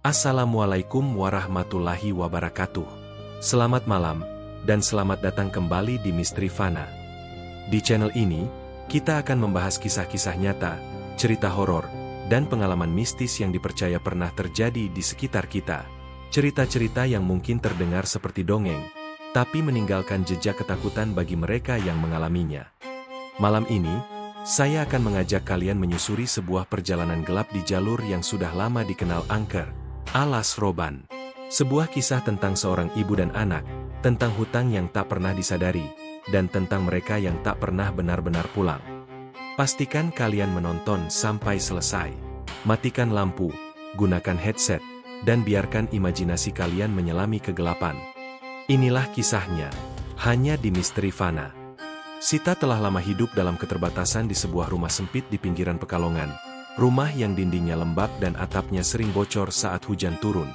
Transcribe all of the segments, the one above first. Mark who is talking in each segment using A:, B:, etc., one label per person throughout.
A: Assalamualaikum warahmatullahi wabarakatuh. Selamat malam, dan selamat datang kembali di Misteri Fana. Di channel ini, kita akan membahas kisah-kisah nyata, cerita horor, dan pengalaman mistis yang dipercaya pernah terjadi di sekitar kita. Cerita-cerita yang mungkin terdengar seperti dongeng, tapi meninggalkan jejak ketakutan bagi mereka yang mengalaminya. Malam ini, saya akan mengajak kalian menyusuri sebuah perjalanan gelap di jalur yang sudah lama dikenal angker, Alas Roban. Sebuah kisah tentang seorang ibu dan anak, tentang hutang yang tak pernah disadari, dan tentang mereka yang tak pernah benar-benar pulang. Pastikan kalian menonton sampai selesai. Matikan lampu, gunakan headset, dan biarkan imajinasi kalian menyelami kegelapan. Inilah kisahnya, hanya di Misteri Fana. Sita telah lama hidup dalam keterbatasan di sebuah rumah sempit di pinggiran Pekalongan. Rumah yang dindingnya lembab dan atapnya sering bocor saat hujan turun.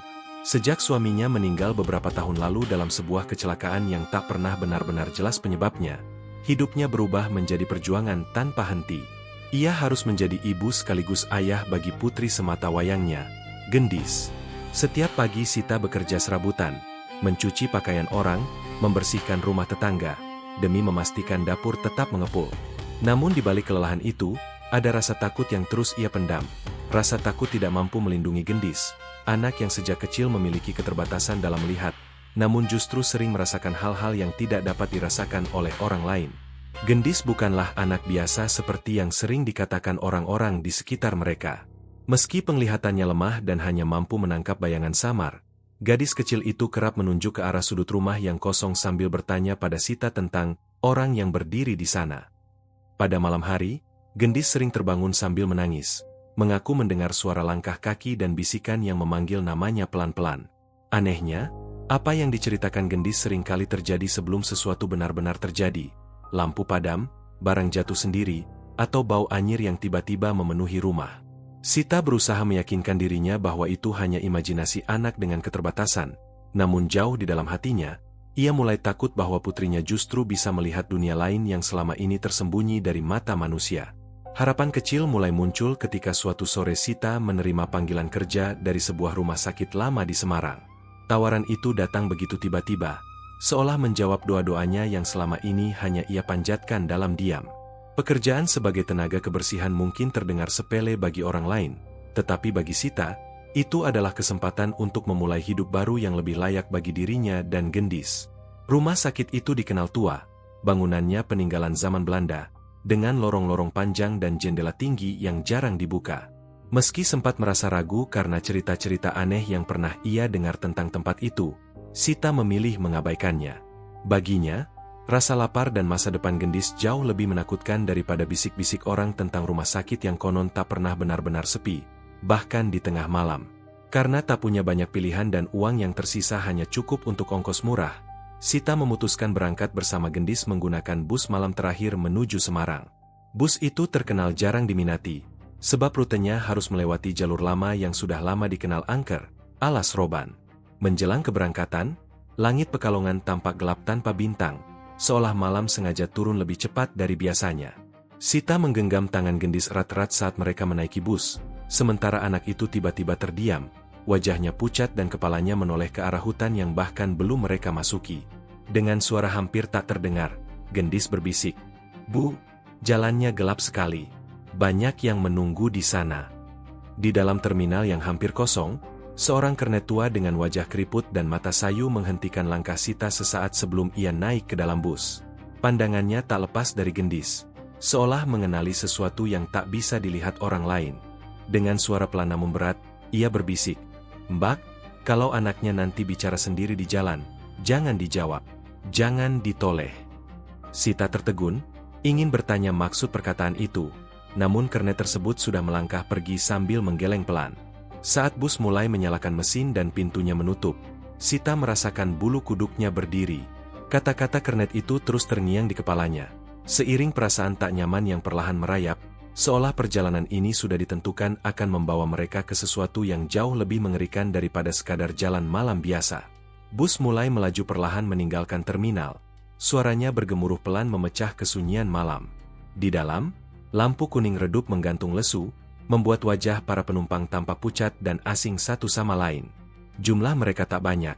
A: Sejak suaminya meninggal beberapa tahun lalu dalam sebuah kecelakaan yang tak pernah benar-benar jelas penyebabnya, hidupnya berubah menjadi perjuangan tanpa henti. Ia harus menjadi ibu sekaligus ayah bagi putri semata wayangnya, Gendis. Setiap pagi Sita bekerja serabutan, mencuci pakaian orang, membersihkan rumah tetangga, demi memastikan dapur tetap mengepul. Namun di balik kelelahan itu, ada rasa takut yang terus ia pendam. Rasa takut tidak mampu melindungi Gendis, anak yang sejak kecil memiliki keterbatasan dalam melihat, namun justru sering merasakan hal-hal yang tidak dapat dirasakan oleh orang lain. Gendis bukanlah anak biasa seperti yang sering dikatakan orang-orang di sekitar mereka. Meski penglihatannya lemah dan hanya mampu menangkap bayangan samar, gadis kecil itu kerap menunjuk ke arah sudut rumah yang kosong sambil bertanya pada Sita tentang orang yang berdiri di sana. Pada malam hari, Gendis sering terbangun sambil menangis, mengaku mendengar suara langkah kaki dan bisikan yang memanggil namanya pelan-pelan. Anehnya, apa yang diceritakan Gendis seringkali terjadi sebelum sesuatu benar-benar terjadi. Lampu padam, barang jatuh sendiri, atau bau anyir yang tiba-tiba memenuhi rumah. Sita berusaha meyakinkan dirinya bahwa itu hanya imajinasi anak dengan keterbatasan, namun jauh di dalam hatinya, ia mulai takut bahwa putrinya justru bisa melihat dunia lain yang selama ini tersembunyi dari mata manusia. Harapan kecil mulai muncul ketika suatu sore Sita menerima panggilan kerja dari sebuah rumah sakit lama di Semarang. Tawaran itu datang begitu tiba-tiba, seolah menjawab doa-doanya yang selama ini hanya ia panjatkan dalam diam. Pekerjaan sebagai tenaga kebersihan mungkin terdengar sepele bagi orang lain, tetapi bagi Sita, itu adalah kesempatan untuk memulai hidup baru yang lebih layak bagi dirinya dan Gendis. Rumah sakit itu dikenal tua, bangunannya peninggalan zaman Belanda, dengan lorong-lorong panjang dan jendela tinggi yang jarang dibuka. Meski sempat merasa ragu karena cerita-cerita aneh yang pernah ia dengar tentang tempat itu, Sita memilih mengabaikannya. Baginya, rasa lapar dan masa depan Gendis jauh lebih menakutkan daripada bisik-bisik orang tentang rumah sakit yang konon tak pernah benar-benar sepi, bahkan di tengah malam. Karena tak punya banyak pilihan dan uang yang tersisa hanya cukup untuk ongkos murah, Sita memutuskan berangkat bersama Gendis menggunakan bus malam terakhir menuju Semarang. Bus itu terkenal jarang diminati, sebab rutenya harus melewati jalur lama yang sudah lama dikenal angker, Alas Roban. Menjelang keberangkatan, langit Pekalongan tampak gelap tanpa bintang, seolah malam sengaja turun lebih cepat dari biasanya. Sita menggenggam tangan Gendis erat-erat saat mereka menaiki bus, sementara anak itu tiba-tiba terdiam. Wajahnya pucat dan kepalanya menoleh ke arah hutan yang bahkan belum mereka masuki. Dengan suara hampir tak terdengar, Gendis berbisik, "Bu, jalannya gelap sekali. Banyak yang menunggu di sana." Di dalam terminal yang hampir kosong, seorang kernet tua dengan wajah keriput dan mata sayu menghentikan langkah Sita sesaat sebelum ia naik ke dalam bus. Pandangannya tak lepas dari Gendis, seolah mengenali sesuatu yang tak bisa dilihat orang lain. Dengan suara pelan namun berat, ia berbisik, "Mbak, kalau anaknya nanti bicara sendiri di jalan, jangan dijawab, jangan ditoleh." Sita tertegun, ingin bertanya maksud perkataan itu, namun kernet tersebut sudah melangkah pergi sambil menggeleng pelan. Saat bus mulai menyalakan mesin dan pintunya menutup, Sita merasakan bulu kuduknya berdiri. Kata-kata kernet itu terus terngiang di kepalanya, seiring perasaan tak nyaman yang perlahan merayap, seolah perjalanan ini sudah ditentukan akan membawa mereka ke sesuatu yang jauh lebih mengerikan daripada sekadar jalan malam biasa. Bus mulai melaju perlahan meninggalkan terminal. Suaranya bergemuruh pelan memecah kesunyian malam. Di dalam, lampu kuning redup menggantung lesu, membuat wajah para penumpang tampak pucat dan asing satu sama lain. Jumlah mereka tak banyak,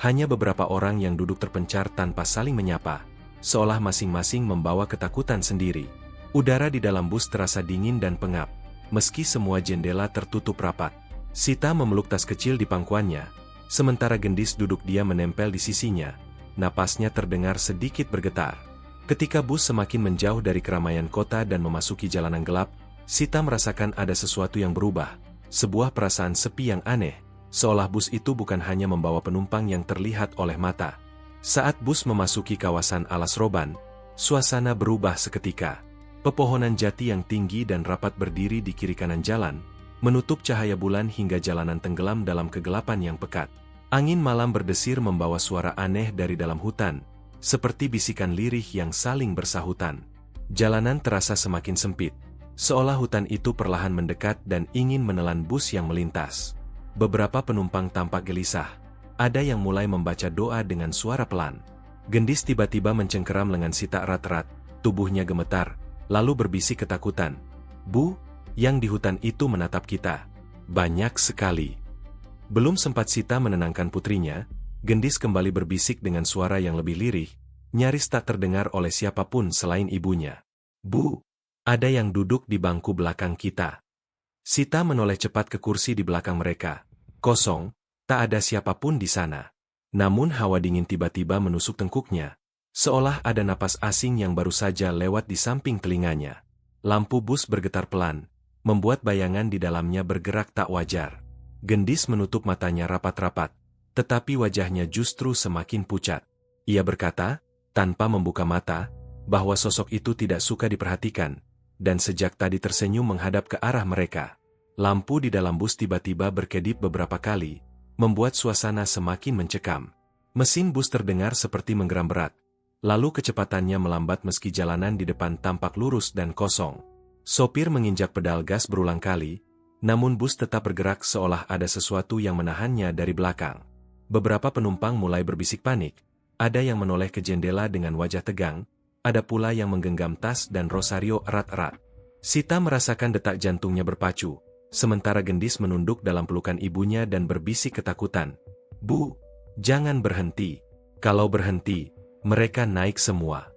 A: hanya beberapa orang yang duduk terpencar tanpa saling menyapa, seolah masing-masing membawa ketakutan sendiri. Udara di dalam bus terasa dingin dan pengap, meski semua jendela tertutup rapat. Sita memeluk tas kecil di pangkuannya, sementara Gendis duduk diam menempel di sisinya. Napasnya terdengar sedikit bergetar. Ketika bus semakin menjauh dari keramaian kota dan memasuki jalanan gelap, Sita merasakan ada sesuatu yang berubah, sebuah perasaan sepi yang aneh, seolah bus itu bukan hanya membawa penumpang yang terlihat oleh mata. Saat bus memasuki kawasan Alas Roban, suasana berubah seketika. Pepohonan jati yang tinggi dan rapat berdiri di kiri kanan jalan, menutup cahaya bulan hingga jalanan tenggelam dalam kegelapan yang pekat. Angin malam berdesir membawa suara aneh dari dalam hutan, seperti bisikan lirih yang saling bersahutan. Jalanan terasa semakin sempit, seolah hutan itu perlahan mendekat dan ingin menelan bus yang melintas. Beberapa penumpang tampak gelisah. Ada yang mulai membaca doa dengan suara pelan. Gendis tiba-tiba mencengkeram lengan Sita erat-erat, tubuhnya gemetar, lalu berbisik ketakutan. "Bu, yang di hutan itu menatap kita. Banyak sekali." Belum sempat Sita menenangkan putrinya, Gendis kembali berbisik dengan suara yang lebih lirih, nyaris tak terdengar oleh siapapun selain ibunya. "Bu, ada yang duduk di bangku belakang kita." Sita menoleh cepat ke kursi di belakang mereka. Kosong, tak ada siapapun di sana. Namun hawa dingin tiba-tiba menusuk tengkuknya, seolah ada napas asing yang baru saja lewat di samping telinganya. Lampu bus bergetar pelan, membuat bayangan di dalamnya bergerak tak wajar. Gendis menutup matanya rapat-rapat, tetapi wajahnya justru semakin pucat. Ia berkata, tanpa membuka mata, bahwa sosok itu tidak suka diperhatikan, dan sejak tadi tersenyum menghadap ke arah mereka. Lampu di dalam bus tiba-tiba berkedip beberapa kali, membuat suasana semakin mencekam. Mesin bus terdengar seperti menggeram berat, lalu kecepatannya melambat meski jalanan di depan tampak lurus dan kosong. Sopir menginjak pedal gas berulang kali, namun bus tetap bergerak seolah ada sesuatu yang menahannya dari belakang. Beberapa penumpang mulai berbisik panik, ada yang menoleh ke jendela dengan wajah tegang, ada pula yang menggenggam tas dan rosario erat-erat. Sita merasakan detak jantungnya berpacu, sementara Gendis menunduk dalam pelukan ibunya dan berbisik ketakutan. "Bu, jangan berhenti. Kalau berhenti, mereka naik semua."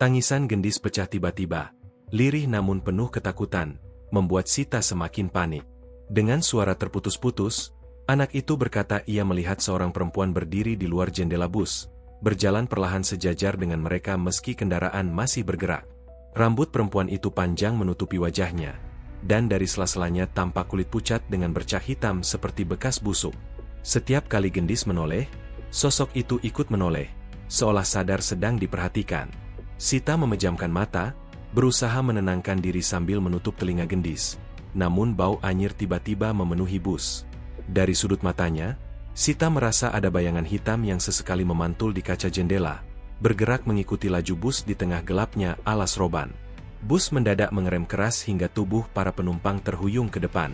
A: Tangisan Gendis pecah tiba-tiba, lirih namun penuh ketakutan, membuat Sita semakin panik. Dengan suara terputus-putus, anak itu berkata ia melihat seorang perempuan berdiri di luar jendela bus, berjalan perlahan sejajar dengan mereka meski kendaraan masih bergerak. Rambut perempuan itu panjang menutupi wajahnya, dan dari sela-selanya tampak kulit pucat dengan bercak hitam seperti bekas busuk. Setiap kali Gendis menoleh, sosok itu ikut menoleh, seolah sadar sedang diperhatikan. Sita memejamkan mata, berusaha menenangkan diri sambil menutup telinga Gendis, namun bau anyir tiba-tiba memenuhi bus. Dari sudut matanya, Sita merasa ada bayangan hitam yang sesekali memantul di kaca jendela, bergerak mengikuti laju bus di tengah gelapnya Alas Roban. Bus mendadak mengerem keras hingga tubuh para penumpang terhuyung ke depan.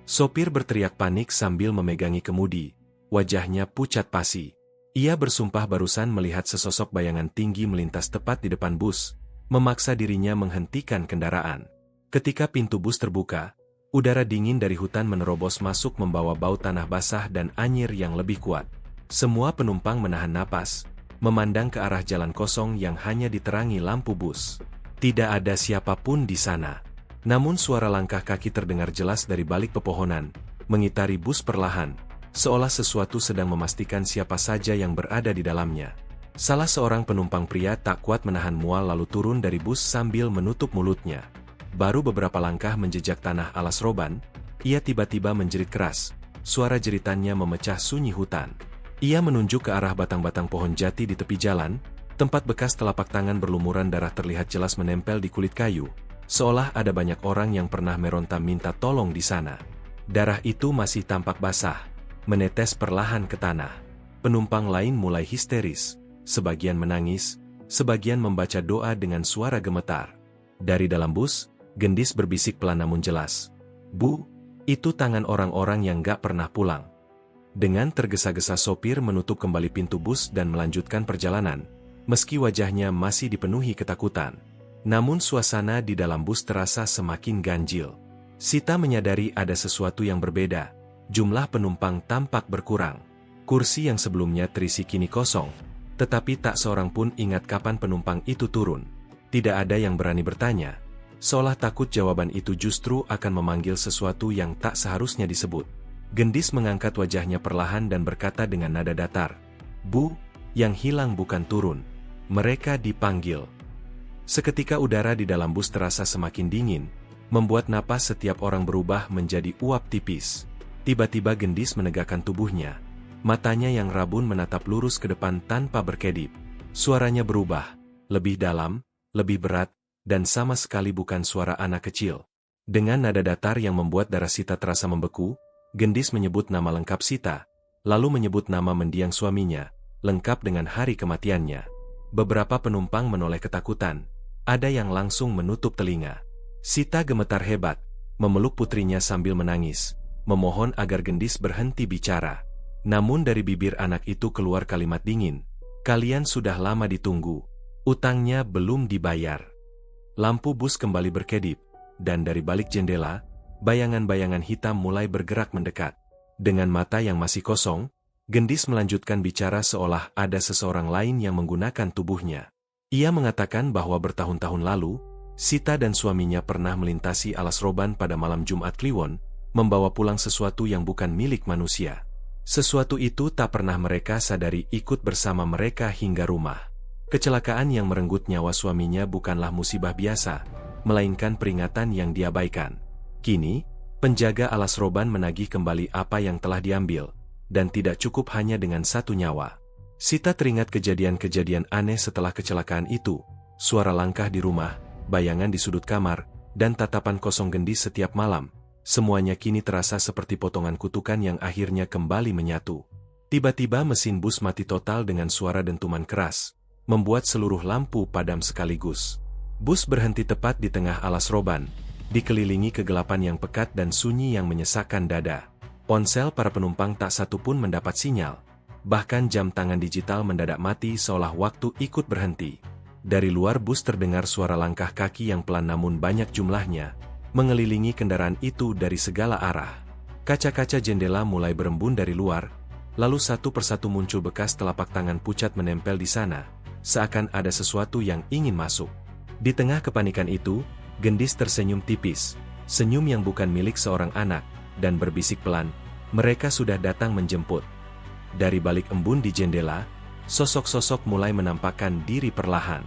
A: Sopir berteriak panik sambil memegangi kemudi, wajahnya pucat pasi. Ia bersumpah barusan melihat sesosok bayangan tinggi melintas tepat di depan bus, memaksa dirinya menghentikan kendaraan. Ketika pintu bus terbuka, udara dingin dari hutan menerobos masuk membawa bau tanah basah dan anyir yang lebih kuat. Semua penumpang menahan napas, memandang ke arah jalan kosong yang hanya diterangi lampu bus. Tidak ada siapapun di sana. Namun suara langkah kaki terdengar jelas dari balik pepohonan, mengitari bus perlahan, seolah sesuatu sedang memastikan siapa saja yang berada di dalamnya. Salah seorang penumpang pria tak kuat menahan mual lalu turun dari bus sambil menutup mulutnya. Baru beberapa langkah menjejak tanah Alas Roban, ia tiba-tiba menjerit keras. Suara jeritannya memecah sunyi hutan. Ia menunjuk ke arah batang-batang pohon jati di tepi jalan, tempat bekas telapak tangan berlumuran darah terlihat jelas menempel di kulit kayu, seolah ada banyak orang yang pernah meronta minta tolong di sana. Darah itu masih tampak basah, menetes perlahan ke tanah. Penumpang lain mulai histeris, sebagian menangis, sebagian membaca doa dengan suara gemetar. Dari dalam bus, Gendis berbisik pelan namun jelas. "Bu, itu tangan orang-orang yang gak pernah pulang." Dengan tergesa-gesa sopir menutup kembali pintu bus dan melanjutkan perjalanan, meski wajahnya masih dipenuhi ketakutan. Namun suasana di dalam bus terasa semakin ganjil. Sita menyadari ada sesuatu yang berbeda. Jumlah penumpang tampak berkurang. Kursi yang sebelumnya terisi kini kosong. Tetapi tak seorang pun ingat kapan penumpang itu turun. Tidak ada yang berani bertanya. Seolah takut jawaban itu justru akan memanggil sesuatu yang tak seharusnya disebut. Gendis mengangkat wajahnya perlahan dan berkata dengan nada datar, "Bu, yang hilang bukan turun. Mereka dipanggil." Seketika udara di dalam bus terasa semakin dingin, membuat napas setiap orang berubah menjadi uap tipis. Tiba-tiba Gendis menegakkan tubuhnya. Matanya yang rabun menatap lurus ke depan tanpa berkedip. Suaranya berubah, lebih dalam, lebih berat, dan sama sekali bukan suara anak kecil. Dengan nada datar yang membuat darah Sita terasa membeku, Gendis menyebut nama lengkap Sita, lalu menyebut nama mendiang suaminya, lengkap dengan hari kematiannya. Beberapa penumpang menoleh ketakutan. Ada yang langsung menutup telinga. Sita gemetar hebat, memeluk putrinya sambil menangis, memohon agar Gendis berhenti bicara. Namun dari bibir anak itu keluar kalimat dingin, "Kalian sudah lama ditunggu. Utangnya belum dibayar." Lampu bus kembali berkedip, dan dari balik jendela, bayangan-bayangan hitam mulai bergerak mendekat. Dengan mata yang masih kosong, Gendis melanjutkan bicara seolah ada seseorang lain yang menggunakan tubuhnya. Ia mengatakan bahwa bertahun-tahun lalu, Sita dan suaminya pernah melintasi alas roban pada malam Jumat Kliwon, membawa pulang sesuatu yang bukan milik manusia. Sesuatu itu tak pernah mereka sadari ikut bersama mereka hingga rumah. Kecelakaan yang merenggut nyawa suaminya bukanlah musibah biasa, melainkan peringatan yang diabaikan. Kini, penjaga alas roban menagih kembali apa yang telah diambil, dan tidak cukup hanya dengan satu nyawa. Sita teringat kejadian-kejadian aneh setelah kecelakaan itu, suara langkah di rumah, bayangan di sudut kamar, dan tatapan kosong Gendis setiap malam. Semuanya kini terasa seperti potongan kutukan yang akhirnya kembali menyatu. Tiba-tiba mesin bus mati total dengan suara dentuman keras, membuat seluruh lampu padam sekaligus. Bus berhenti tepat di tengah alas roban, dikelilingi kegelapan yang pekat dan sunyi yang menyesakkan dada. Ponsel para penumpang tak satu pun mendapat sinyal. Bahkan jam tangan digital mendadak mati seolah waktu ikut berhenti. Dari luar bus terdengar suara langkah kaki yang pelan namun banyak jumlahnya, mengelilingi kendaraan itu dari segala arah. Kaca-kaca jendela mulai berembun dari luar, lalu satu persatu muncul bekas telapak tangan pucat menempel di sana, seakan ada sesuatu yang ingin masuk. Di tengah kepanikan itu, Gendis tersenyum tipis, senyum yang bukan milik seorang anak, dan berbisik pelan, "Mereka sudah datang menjemput." Dari balik embun di jendela, sosok-sosok mulai menampakkan diri perlahan.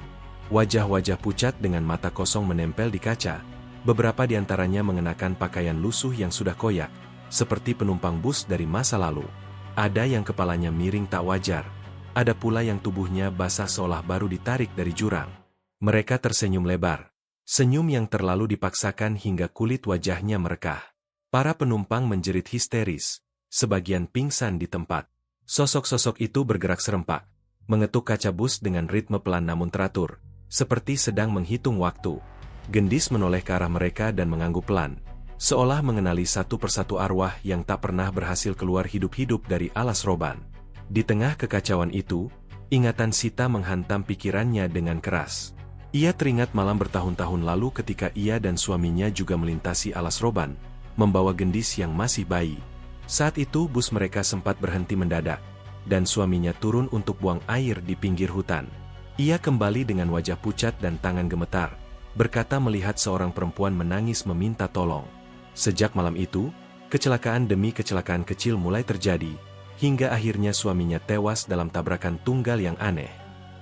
A: Wajah-wajah pucat dengan mata kosong menempel di kaca. Beberapa di antaranya mengenakan pakaian lusuh yang sudah koyak, seperti penumpang bus dari masa lalu. Ada yang kepalanya miring tak wajar, ada pula yang tubuhnya basah seolah baru ditarik dari jurang. Mereka tersenyum lebar, senyum yang terlalu dipaksakan hingga kulit wajahnya merekah. Para penumpang menjerit histeris, sebagian pingsan di tempat. Sosok-sosok itu bergerak serempak, mengetuk kaca bus dengan ritme pelan namun teratur, seperti sedang menghitung waktu. Gendis menoleh ke arah mereka dan mengangguk pelan, seolah mengenali satu persatu arwah yang tak pernah berhasil keluar hidup-hidup dari alas roban. Di tengah kekacauan itu, ingatan Sita menghantam pikirannya dengan keras. Ia teringat malam bertahun-tahun lalu ketika ia dan suaminya juga melintasi alas roban, membawa Gendis yang masih bayi. Saat itu bus mereka sempat berhenti mendadak, dan suaminya turun untuk buang air di pinggir hutan. Ia kembali dengan wajah pucat dan tangan gemetar, berkata melihat seorang perempuan menangis meminta tolong. Sejak malam itu, kecelakaan demi kecelakaan kecil mulai terjadi, hingga akhirnya suaminya tewas dalam tabrakan tunggal yang aneh.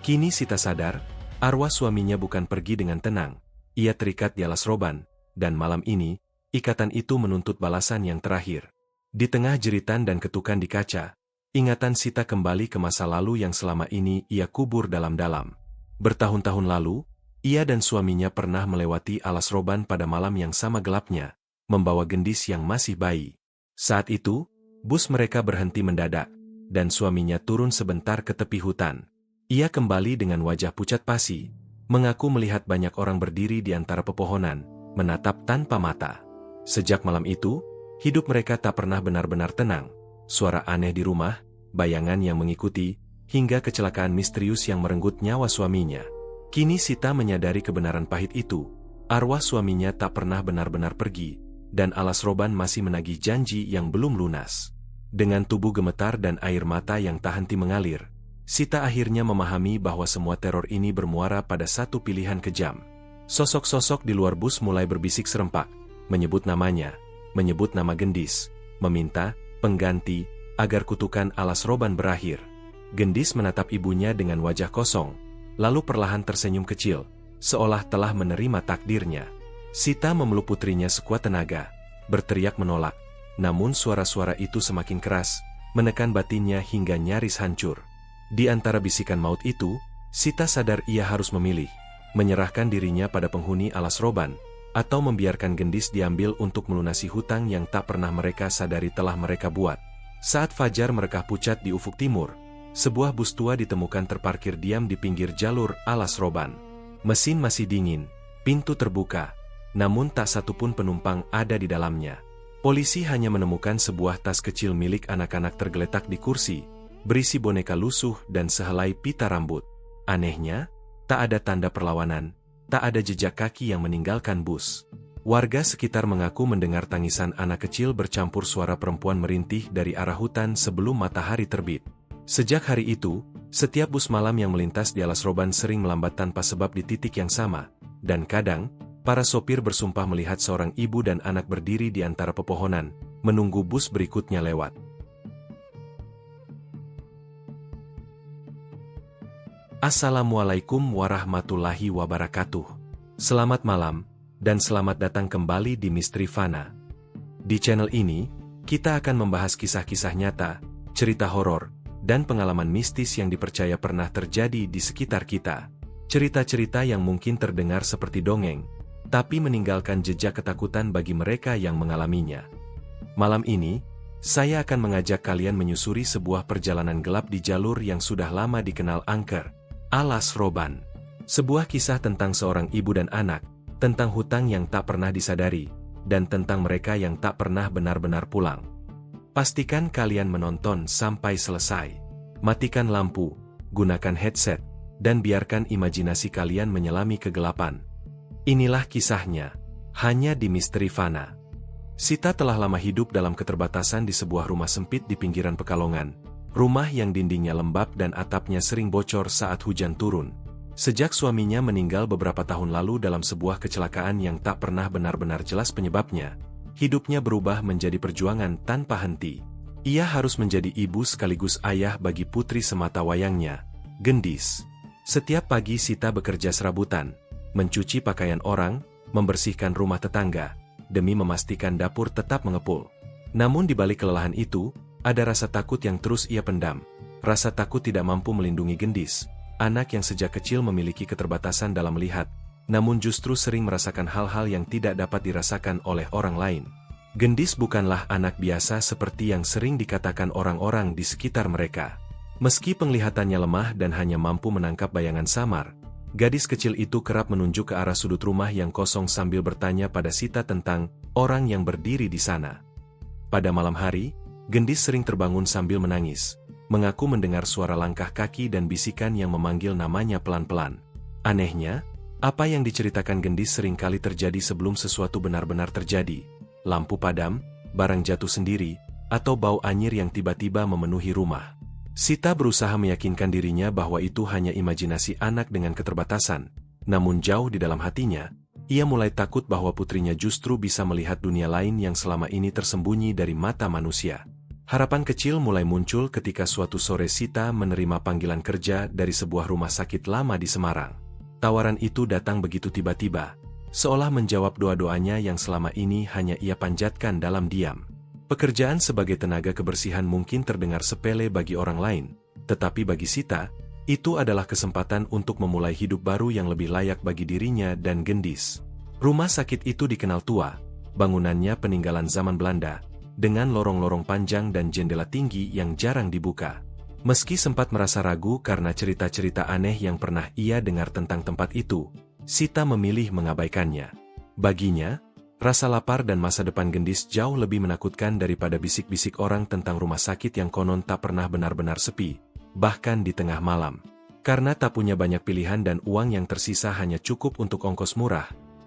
A: Kini Sita sadar, arwah suaminya bukan pergi dengan tenang, ia terikat di alas roban, dan malam ini, ikatan itu menuntut balasan yang terakhir. Di tengah jeritan dan ketukan di kaca, ingatan Sita kembali ke masa lalu yang selama ini ia kubur dalam-dalam. Bertahun-tahun lalu, ia dan suaminya pernah melewati alas roban pada malam yang sama gelapnya, membawa Gendis yang masih bayi. Saat itu, bus mereka berhenti mendadak, dan suaminya turun sebentar ke tepi hutan. Ia kembali dengan wajah pucat pasi, mengaku melihat banyak orang berdiri di antara pepohonan, menatap tanpa mata. Sejak malam itu, hidup mereka tak pernah benar-benar tenang. Suara aneh di rumah, bayangan yang mengikuti, hingga kecelakaan misterius yang merenggut nyawa suaminya. Kini Sita menyadari kebenaran pahit itu. Arwah suaminya tak pernah benar-benar pergi, dan alas roban masih menagih janji yang belum lunas. Dengan tubuh gemetar dan air mata yang tak henti mengalir, Sita akhirnya memahami bahwa semua teror ini bermuara pada satu pilihan kejam. Sosok-sosok di luar bus mulai berbisik serempak, menyebut namanya, menyebut nama Gendis, meminta pengganti agar kutukan alas roban berakhir. Gendis menatap ibunya dengan wajah kosong, lalu perlahan tersenyum kecil, seolah telah menerima takdirnya. Sita memeluk putrinya sekuat tenaga, berteriak menolak, namun suara-suara itu semakin keras, menekan batinnya hingga nyaris hancur. Di antara bisikan maut itu, Sita sadar ia harus memilih, menyerahkan dirinya pada penghuni alas roban, atau membiarkan Gendis diambil untuk melunasi hutang yang tak pernah mereka sadari telah mereka buat. Saat fajar merekah pucat di ufuk timur, sebuah bus tua ditemukan terparkir diam di pinggir jalur alas roban. Mesin masih dingin, pintu terbuka, namun tak satupun penumpang ada di dalamnya. Polisi hanya menemukan sebuah tas kecil milik anak-anak tergeletak di kursi, berisi boneka lusuh dan sehelai pita rambut. Anehnya, tak ada tanda perlawanan, tak ada jejak kaki yang meninggalkan bus. Warga sekitar mengaku mendengar tangisan anak kecil bercampur suara perempuan merintih dari arah hutan sebelum matahari terbit. Sejak hari itu, setiap bus malam yang melintas di alas roban sering melambat tanpa sebab di titik yang sama, dan kadang, para sopir bersumpah melihat seorang ibu dan anak berdiri di antara pepohonan, menunggu bus berikutnya lewat. Assalamualaikum warahmatullahi wabarakatuh. Selamat malam, dan selamat datang kembali di Misteri Fana. Di channel ini, kita akan membahas kisah-kisah nyata, cerita horor, dan pengalaman mistis yang dipercaya pernah terjadi di sekitar kita. Cerita-cerita yang mungkin terdengar seperti dongeng, tapi meninggalkan jejak ketakutan bagi mereka yang mengalaminya. Malam ini, saya akan mengajak kalian menyusuri sebuah perjalanan gelap di jalur yang sudah lama dikenal angker, alas roban. Sebuah kisah tentang seorang ibu dan anak, tentang hutang yang tak pernah disadari, dan tentang mereka yang tak pernah benar-benar pulang. Pastikan kalian menonton sampai selesai. Matikan lampu, gunakan headset, dan biarkan imajinasi kalian menyelami kegelapan. Inilah kisahnya, hanya di Misteri Fana. Sita telah lama hidup dalam keterbatasan di sebuah rumah sempit di pinggiran Pekalongan. Rumah yang dindingnya lembab dan atapnya sering bocor saat hujan turun. Sejak suaminya meninggal beberapa tahun lalu dalam sebuah kecelakaan yang tak pernah benar-benar jelas penyebabnya, hidupnya berubah menjadi perjuangan tanpa henti. Ia harus menjadi ibu sekaligus ayah bagi putri semata wayangnya, Gendis. Setiap pagi Sita bekerja serabutan, mencuci pakaian orang, membersihkan rumah tetangga, demi memastikan dapur tetap mengepul. Namun di balik kelelahan itu, ada rasa takut yang terus ia pendam. Rasa takut tidak mampu melindungi Gendis, anak yang sejak kecil memiliki keterbatasan dalam melihat, namun justru sering merasakan hal-hal yang tidak dapat dirasakan oleh orang lain. Gendis bukanlah anak biasa seperti yang sering dikatakan orang-orang di sekitar mereka. Meski penglihatannya lemah dan hanya mampu menangkap bayangan samar, gadis kecil itu kerap menunjuk ke arah sudut rumah yang kosong sambil bertanya pada Sita tentang orang yang berdiri di sana. Pada malam hari, Gendis sering terbangun sambil menangis, mengaku mendengar suara langkah kaki dan bisikan yang memanggil namanya pelan-pelan. Anehnya, apa yang diceritakan Gendis seringkali terjadi sebelum sesuatu benar-benar terjadi. Lampu padam, barang jatuh sendiri, atau bau anyir yang tiba-tiba memenuhi rumah. Sita berusaha meyakinkan dirinya bahwa itu hanya imajinasi anak dengan keterbatasan, namun jauh di dalam hatinya, ia mulai takut bahwa putrinya justru bisa melihat dunia lain yang selama ini tersembunyi dari mata manusia. Harapan kecil mulai muncul ketika suatu sore Sita menerima panggilan kerja dari sebuah rumah sakit lama di Semarang. Tawaran itu datang begitu tiba-tiba, seolah menjawab doa-doanya yang selama ini hanya ia panjatkan dalam diam. Pekerjaan sebagai tenaga kebersihan mungkin terdengar sepele bagi orang lain, tetapi bagi Sita, itu adalah kesempatan untuk memulai hidup baru yang lebih layak bagi dirinya dan Gendis. Rumah sakit itu dikenal tua, bangunannya peninggalan zaman Belanda, dengan lorong-lorong panjang dan jendela tinggi yang jarang dibuka. Meski sempat merasa ragu karena cerita-cerita aneh yang pernah ia dengar tentang tempat itu, Sita memilih mengabaikannya. Baginya, rasa lapar dan masa depan Gendis jauh lebih menakutkan daripada bisik-bisik orang tentang rumah sakit yang konon tak pernah benar-benar sepi, bahkan di tengah malam. Karena tak punya banyak pilihan dan uang yang tersisa hanya cukup untuk ongkos murah,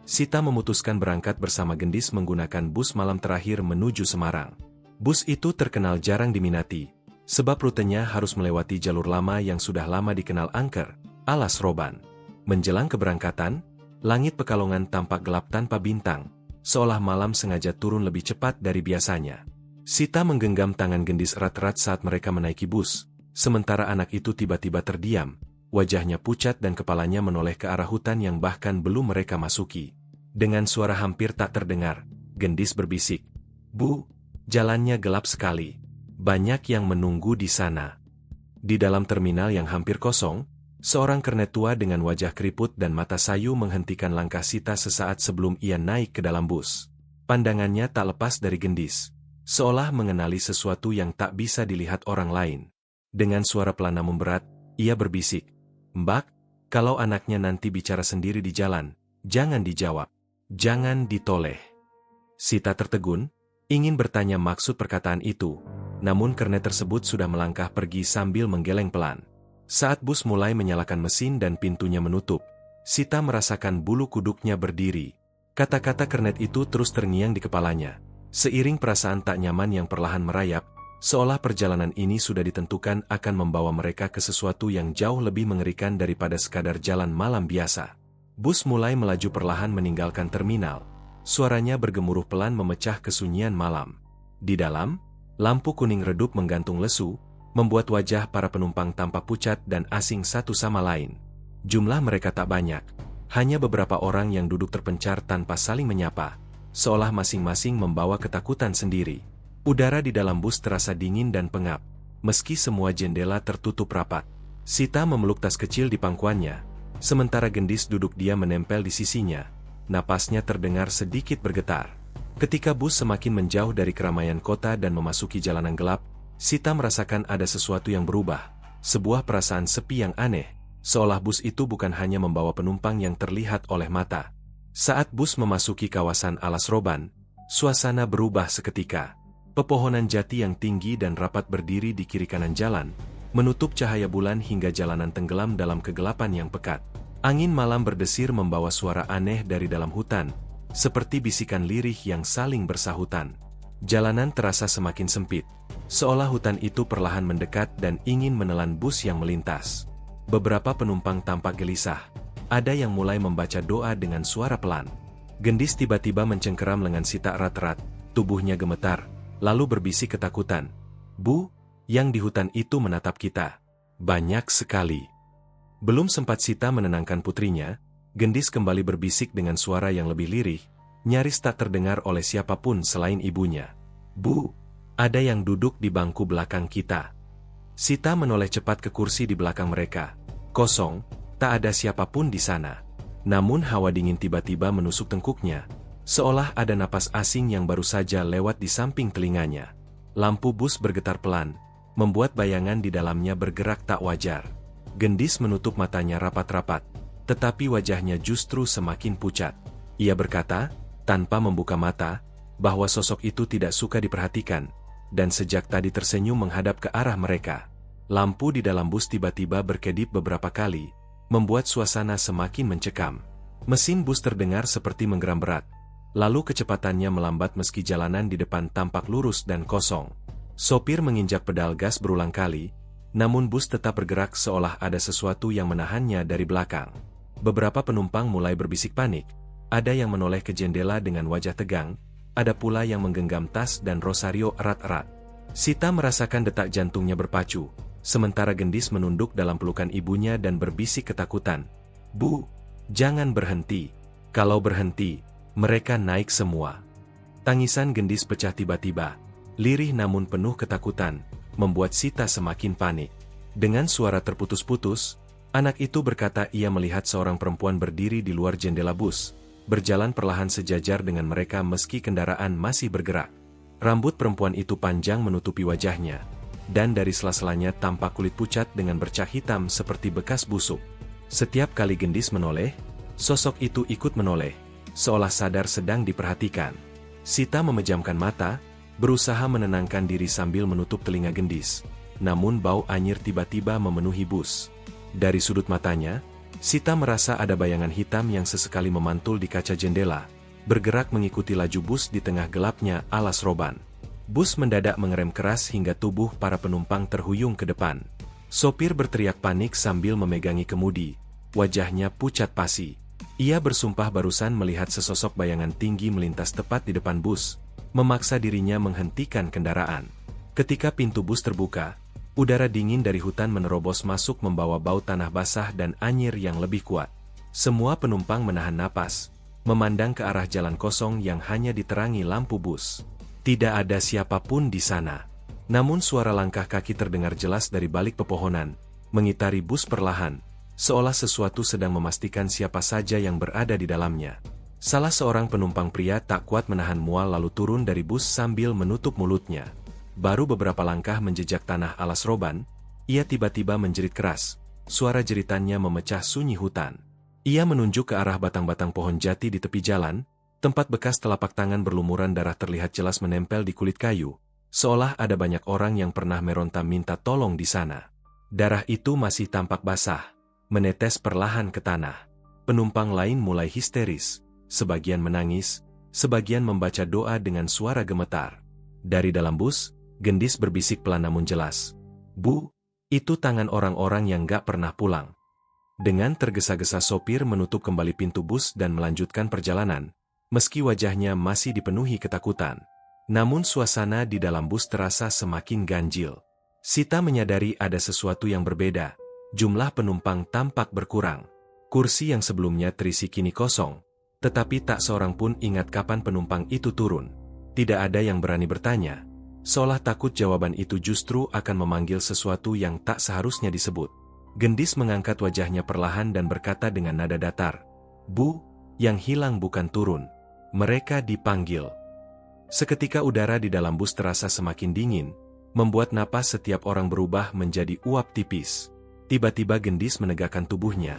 A: Sita memutuskan berangkat bersama Gendis menggunakan bus malam terakhir menuju Semarang. Bus itu terkenal jarang diminati, sebab rutenya harus melewati jalur lama yang sudah lama dikenal angker, Alas Roban. Menjelang keberangkatan, langit Pekalongan tampak gelap tanpa bintang, seolah malam sengaja turun lebih cepat dari biasanya. Sita menggenggam tangan Gendis erat-erat saat mereka menaiki bus, sementara anak itu tiba-tiba terdiam, wajahnya pucat dan kepalanya menoleh ke arah hutan yang bahkan belum mereka masuki. Dengan suara hampir tak terdengar, Gendis berbisik, "Bu, jalannya gelap sekali. Banyak yang menunggu di sana." Di dalam terminal yang hampir kosong, seorang kernet tua dengan wajah keriput dan mata sayu menghentikan langkah Sita sesaat sebelum ia naik ke dalam bus. Pandangannya tak lepas dari Gendis, seolah mengenali sesuatu yang tak bisa dilihat orang lain. Dengan suara pelan namun berat, ia berbisik, "Mbak, kalau anaknya nanti bicara sendiri di jalan, jangan dijawab. Jangan ditoleh." Sita tertegun, ingin bertanya maksud perkataan itu, namun kernet tersebut sudah melangkah pergi sambil menggeleng pelan. Saat bus mulai menyalakan mesin dan pintunya menutup, Sita merasakan bulu kuduknya berdiri. Kata-kata kernet itu terus terngiang di kepalanya, seiring perasaan tak nyaman yang perlahan merayap, seolah perjalanan ini sudah ditentukan akan membawa mereka ke sesuatu yang jauh lebih mengerikan daripada sekadar jalan malam biasa. Bus mulai melaju perlahan meninggalkan terminal. Suaranya bergemuruh pelan memecah kesunyian malam. Di dalam, lampu kuning redup menggantung lesu, membuat wajah para penumpang tampak pucat dan asing satu sama lain. Jumlah mereka tak banyak, hanya beberapa orang yang duduk terpencar tanpa saling menyapa, seolah masing-masing membawa ketakutan sendiri. Udara di dalam bus terasa dingin dan pengap, meski semua jendela tertutup rapat. Sita memeluk tas kecil di pangkuannya, sementara Gendis duduk diam menempel di sisinya. Napasnya terdengar sedikit bergetar. Ketika bus semakin menjauh dari keramaian kota dan memasuki jalanan gelap, Sita merasakan ada sesuatu yang berubah. Sebuah perasaan sepi yang aneh, seolah bus itu bukan hanya membawa penumpang yang terlihat oleh mata. Saat bus memasuki kawasan Alas Roban, suasana berubah seketika. Pepohonan jati yang tinggi dan rapat berdiri di kiri kanan jalan, menutup cahaya bulan hingga jalanan tenggelam dalam kegelapan yang pekat. Angin malam berdesir membawa suara aneh dari dalam hutan, seperti bisikan lirih yang saling bersahutan. Jalanan terasa semakin sempit, seolah hutan itu perlahan mendekat dan ingin menelan bus yang melintas. Beberapa penumpang tampak gelisah, ada yang mulai membaca doa dengan suara pelan. Gendis tiba-tiba mencengkeram lengan Sita erat-erat, tubuhnya gemetar, lalu berbisik ketakutan, "Bu, yang di hutan itu menatap kita. Banyak sekali." Belum sempat Sita menenangkan putrinya, Gendis kembali berbisik dengan suara yang lebih lirih, nyaris tak terdengar oleh siapapun selain ibunya, "Bu, ada yang duduk di bangku belakang kita." Sita menoleh cepat ke kursi di belakang mereka. Kosong, tak ada siapapun di sana. Namun hawa dingin tiba-tiba menusuk tengkuknya, seolah ada napas asing yang baru saja lewat di samping telinganya. Lampu bus bergetar pelan, membuat bayangan di dalamnya bergerak tak wajar. Gendis menutup matanya rapat-rapat, tetapi wajahnya justru semakin pucat. Ia berkata, tanpa membuka mata, bahwa sosok itu tidak suka diperhatikan, dan sejak tadi tersenyum menghadap ke arah mereka. Lampu di dalam bus tiba-tiba berkedip beberapa kali, membuat suasana semakin mencekam. Mesin bus terdengar seperti menggeram berat, lalu kecepatannya melambat meski jalanan di depan tampak lurus dan kosong. Sopir menginjak pedal gas berulang kali, namun bus tetap bergerak seolah ada sesuatu yang menahannya dari belakang. Beberapa penumpang mulai berbisik panik, ada yang menoleh ke jendela dengan wajah tegang, ada pula yang menggenggam tas dan rosario erat-erat. Sita merasakan detak jantungnya berpacu, sementara Gendis menunduk dalam pelukan ibunya dan berbisik ketakutan, "Bu, jangan berhenti. Kalau berhenti, mereka naik semua." Tangisan Gendis pecah tiba-tiba, lirih namun penuh ketakutan, membuat Sita semakin panik. Dengan suara terputus-putus, anak itu berkata ia melihat seorang perempuan berdiri di luar jendela bus, berjalan perlahan sejajar dengan mereka meski kendaraan masih bergerak. Rambut perempuan itu panjang menutupi wajahnya, dan dari sela-selanya tampak kulit pucat dengan bercak hitam seperti bekas busuk. Setiap kali Gendis menoleh, sosok itu ikut menoleh, seolah sadar sedang diperhatikan. Sita memejamkan mata, berusaha menenangkan diri sambil menutup telinga Gendis. Namun bau anyir tiba-tiba memenuhi bus. Dari sudut matanya, Sita merasa ada bayangan hitam yang sesekali memantul di kaca jendela, bergerak mengikuti laju bus di tengah gelapnya alas roban. Bus mendadak mengerem keras hingga tubuh para penumpang terhuyung ke depan. Sopir berteriak panik sambil memegangi kemudi, wajahnya pucat pasi. Ia bersumpah barusan melihat sesosok bayangan tinggi melintas tepat di depan bus, memaksa dirinya menghentikan kendaraan. Ketika pintu bus terbuka, udara dingin dari hutan menerobos masuk membawa bau tanah basah dan anyir yang lebih kuat. Semua penumpang menahan napas, memandang ke arah jalan kosong yang hanya diterangi lampu bus. Tidak ada siapapun di sana. Namun suara langkah kaki terdengar jelas dari balik pepohonan, mengitari bus perlahan, seolah sesuatu sedang memastikan siapa saja yang berada di dalamnya. Salah seorang penumpang pria tak kuat menahan mual lalu turun dari bus sambil menutup mulutnya. Baru beberapa langkah menjejak tanah alas roban, ia tiba-tiba menjerit keras. Suara jeritannya memecah sunyi hutan. Ia menunjuk ke arah batang-batang pohon jati di tepi jalan, tempat bekas telapak tangan berlumuran darah terlihat jelas menempel di kulit kayu, seolah ada banyak orang yang pernah meronta minta tolong di sana. Darah itu masih tampak basah, menetes perlahan ke tanah. Penumpang lain mulai histeris, sebagian menangis, sebagian membaca doa dengan suara gemetar. Dari dalam bus, Gendis berbisik pelan namun jelas. "Bu, itu tangan orang-orang yang gak pernah pulang." Dengan tergesa-gesa sopir menutup kembali pintu bus dan melanjutkan perjalanan, meski wajahnya masih dipenuhi ketakutan. Namun suasana di dalam bus terasa semakin ganjil. Sita menyadari ada sesuatu yang berbeda. Jumlah penumpang tampak berkurang. Kursi yang sebelumnya terisi kini kosong, tetapi tak seorang pun ingat kapan penumpang itu turun. Tidak ada yang berani bertanya, seolah takut jawaban itu justru akan memanggil sesuatu yang tak seharusnya disebut. Gendis mengangkat wajahnya perlahan dan berkata dengan nada datar, "Bu, yang hilang bukan turun. Mereka dipanggil." Seketika udara di dalam bus terasa semakin dingin, membuat napas setiap orang berubah menjadi uap tipis. Tiba-tiba Gendis menegakkan tubuhnya.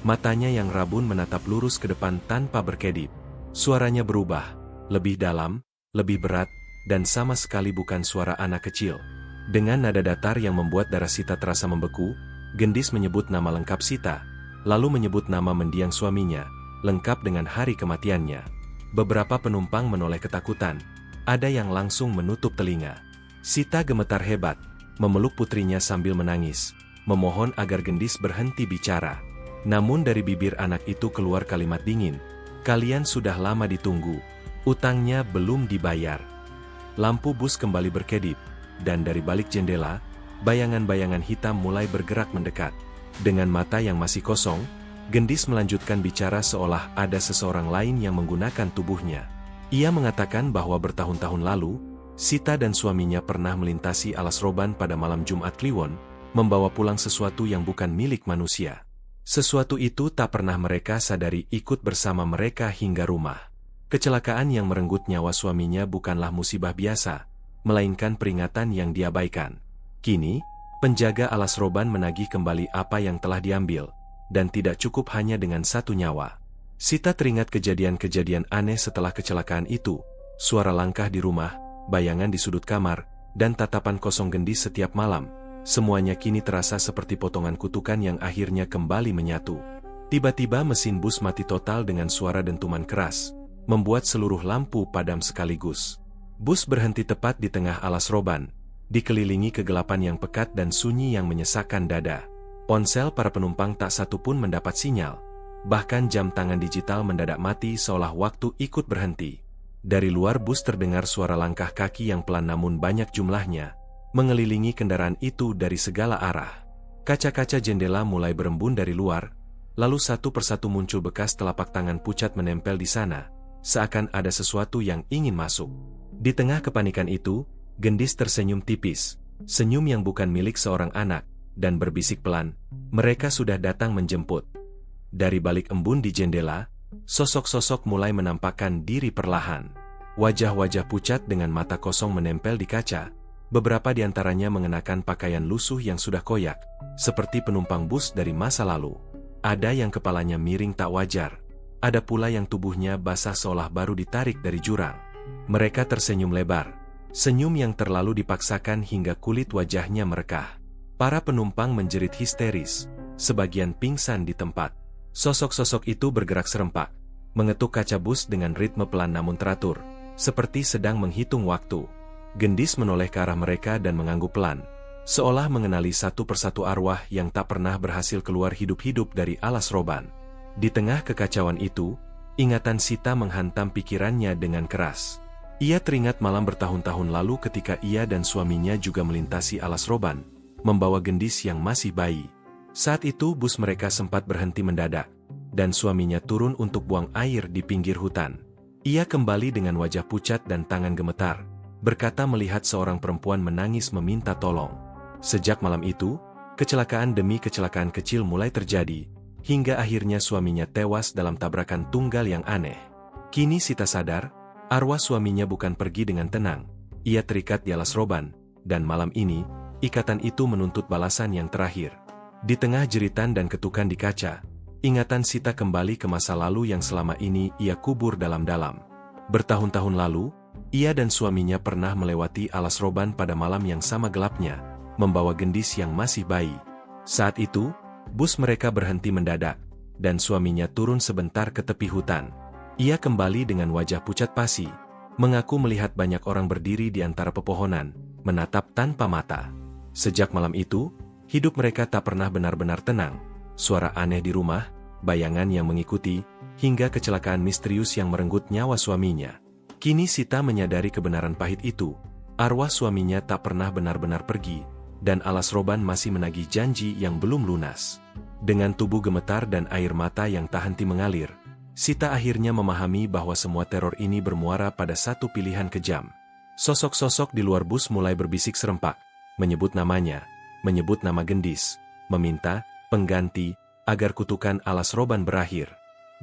A: Matanya yang rabun menatap lurus ke depan tanpa berkedip. Suaranya berubah, lebih dalam, lebih berat, dan sama sekali bukan suara anak kecil. Dengan nada datar yang membuat darah Sita terasa membeku, Gendis menyebut nama lengkap Sita, lalu menyebut nama mendiang suaminya, lengkap dengan hari kematiannya. Beberapa penumpang menoleh ketakutan. Ada yang langsung menutup telinga. Sita gemetar hebat, memeluk putrinya sambil menangis, memohon agar Gendis berhenti bicara. Namun dari bibir anak itu keluar kalimat dingin, "Kalian sudah lama ditunggu, utangnya belum dibayar." Lampu bus kembali berkedip, dan dari balik jendela, bayangan-bayangan hitam mulai bergerak mendekat. Dengan mata yang masih kosong, Gendis melanjutkan bicara seolah ada seseorang lain yang menggunakan tubuhnya. Ia mengatakan bahwa bertahun-tahun lalu, Sita dan suaminya pernah melintasi alas roban pada malam Jumat Kliwon, membawa pulang sesuatu yang bukan milik manusia. Sesuatu itu tak pernah mereka sadari ikut bersama mereka hingga rumah. Kecelakaan yang merenggut nyawa suaminya bukanlah musibah biasa, melainkan peringatan yang diabaikan. Kini, penjaga alas roban menagih kembali apa yang telah diambil, dan tidak cukup hanya dengan satu nyawa. Sita teringat kejadian-kejadian aneh setelah kecelakaan itu, suara langkah di rumah, bayangan di sudut kamar, dan tatapan kosong Gendis setiap malam. Semuanya kini terasa seperti potongan kutukan yang akhirnya kembali menyatu. Tiba-tiba mesin bus mati total dengan suara dentuman keras, membuat seluruh lampu padam sekaligus. Bus berhenti tepat di tengah alas roban, dikelilingi kegelapan yang pekat dan sunyi yang menyesakkan dada. Ponsel para penumpang tak satu pun mendapat sinyal. Bahkan jam tangan digital mendadak mati seolah waktu ikut berhenti. Dari luar bus terdengar suara langkah kaki yang pelan namun banyak jumlahnya, mengelilingi kendaraan itu dari segala arah. Kaca-kaca jendela mulai berembun dari luar, lalu satu persatu muncul bekas telapak tangan pucat menempel di sana, seakan ada sesuatu yang ingin masuk. Di tengah kepanikan itu, Gendis tersenyum tipis, senyum yang bukan milik seorang anak, dan berbisik pelan, "Mereka sudah datang menjemput." Dari balik embun di jendela, sosok-sosok mulai menampakkan diri perlahan. Wajah-wajah pucat dengan mata kosong menempel di kaca, beberapa di antaranya mengenakan pakaian lusuh yang sudah koyak, seperti penumpang bus dari masa lalu. Ada yang kepalanya miring tak wajar, ada pula yang tubuhnya basah seolah baru ditarik dari jurang. Mereka tersenyum lebar, senyum yang terlalu dipaksakan hingga kulit wajahnya merekah. Para penumpang menjerit histeris, sebagian pingsan di tempat. Sosok-sosok itu bergerak serempak, mengetuk kaca bus dengan ritme pelan namun teratur, seperti sedang menghitung waktu. Gendis menoleh ke arah mereka dan mengangguk pelan, seolah mengenali satu persatu arwah yang tak pernah berhasil keluar hidup-hidup dari alas roban. Di tengah kekacauan itu, ingatan Sita menghantam pikirannya dengan keras. Ia teringat malam bertahun-tahun lalu ketika ia dan suaminya juga melintasi alas roban, membawa Gendis yang masih bayi. Saat itu bus mereka sempat berhenti mendadak, dan suaminya turun untuk buang air di pinggir hutan. Ia kembali dengan wajah pucat dan tangan gemetar, berkata melihat seorang perempuan menangis meminta tolong. Sejak malam itu, kecelakaan demi kecelakaan kecil mulai terjadi, hingga akhirnya suaminya tewas dalam tabrakan tunggal yang aneh. Kini Sita sadar, arwah suaminya bukan pergi dengan tenang. Ia terikat di alas roban, dan malam ini, ikatan itu menuntut balasan yang terakhir. Di tengah jeritan dan ketukan di kaca, ingatan Sita kembali ke masa lalu yang selama ini ia kubur dalam-dalam. Bertahun-tahun lalu, ia dan suaminya pernah melewati alas roban pada malam yang sama gelapnya, membawa Gendis yang masih bayi. Saat itu, bus mereka berhenti mendadak, dan suaminya turun sebentar ke tepi hutan. Ia kembali dengan wajah pucat pasi, mengaku melihat banyak orang berdiri di antara pepohonan, menatap tanpa mata. Sejak malam itu, hidup mereka tak pernah benar-benar tenang. Suara aneh di rumah, bayangan yang mengikuti, hingga kecelakaan misterius yang merenggut nyawa suaminya. Kini Sita menyadari kebenaran pahit itu. Arwah suaminya tak pernah benar-benar pergi, dan alas roban masih menagih janji yang belum lunas. Dengan tubuh gemetar dan air mata yang tak henti mengalir, Sita akhirnya memahami bahwa semua teror ini bermuara pada satu pilihan kejam. Sosok-sosok di luar bus mulai berbisik serempak, menyebut namanya, menyebut nama Gendis, meminta pengganti agar kutukan alas roban berakhir.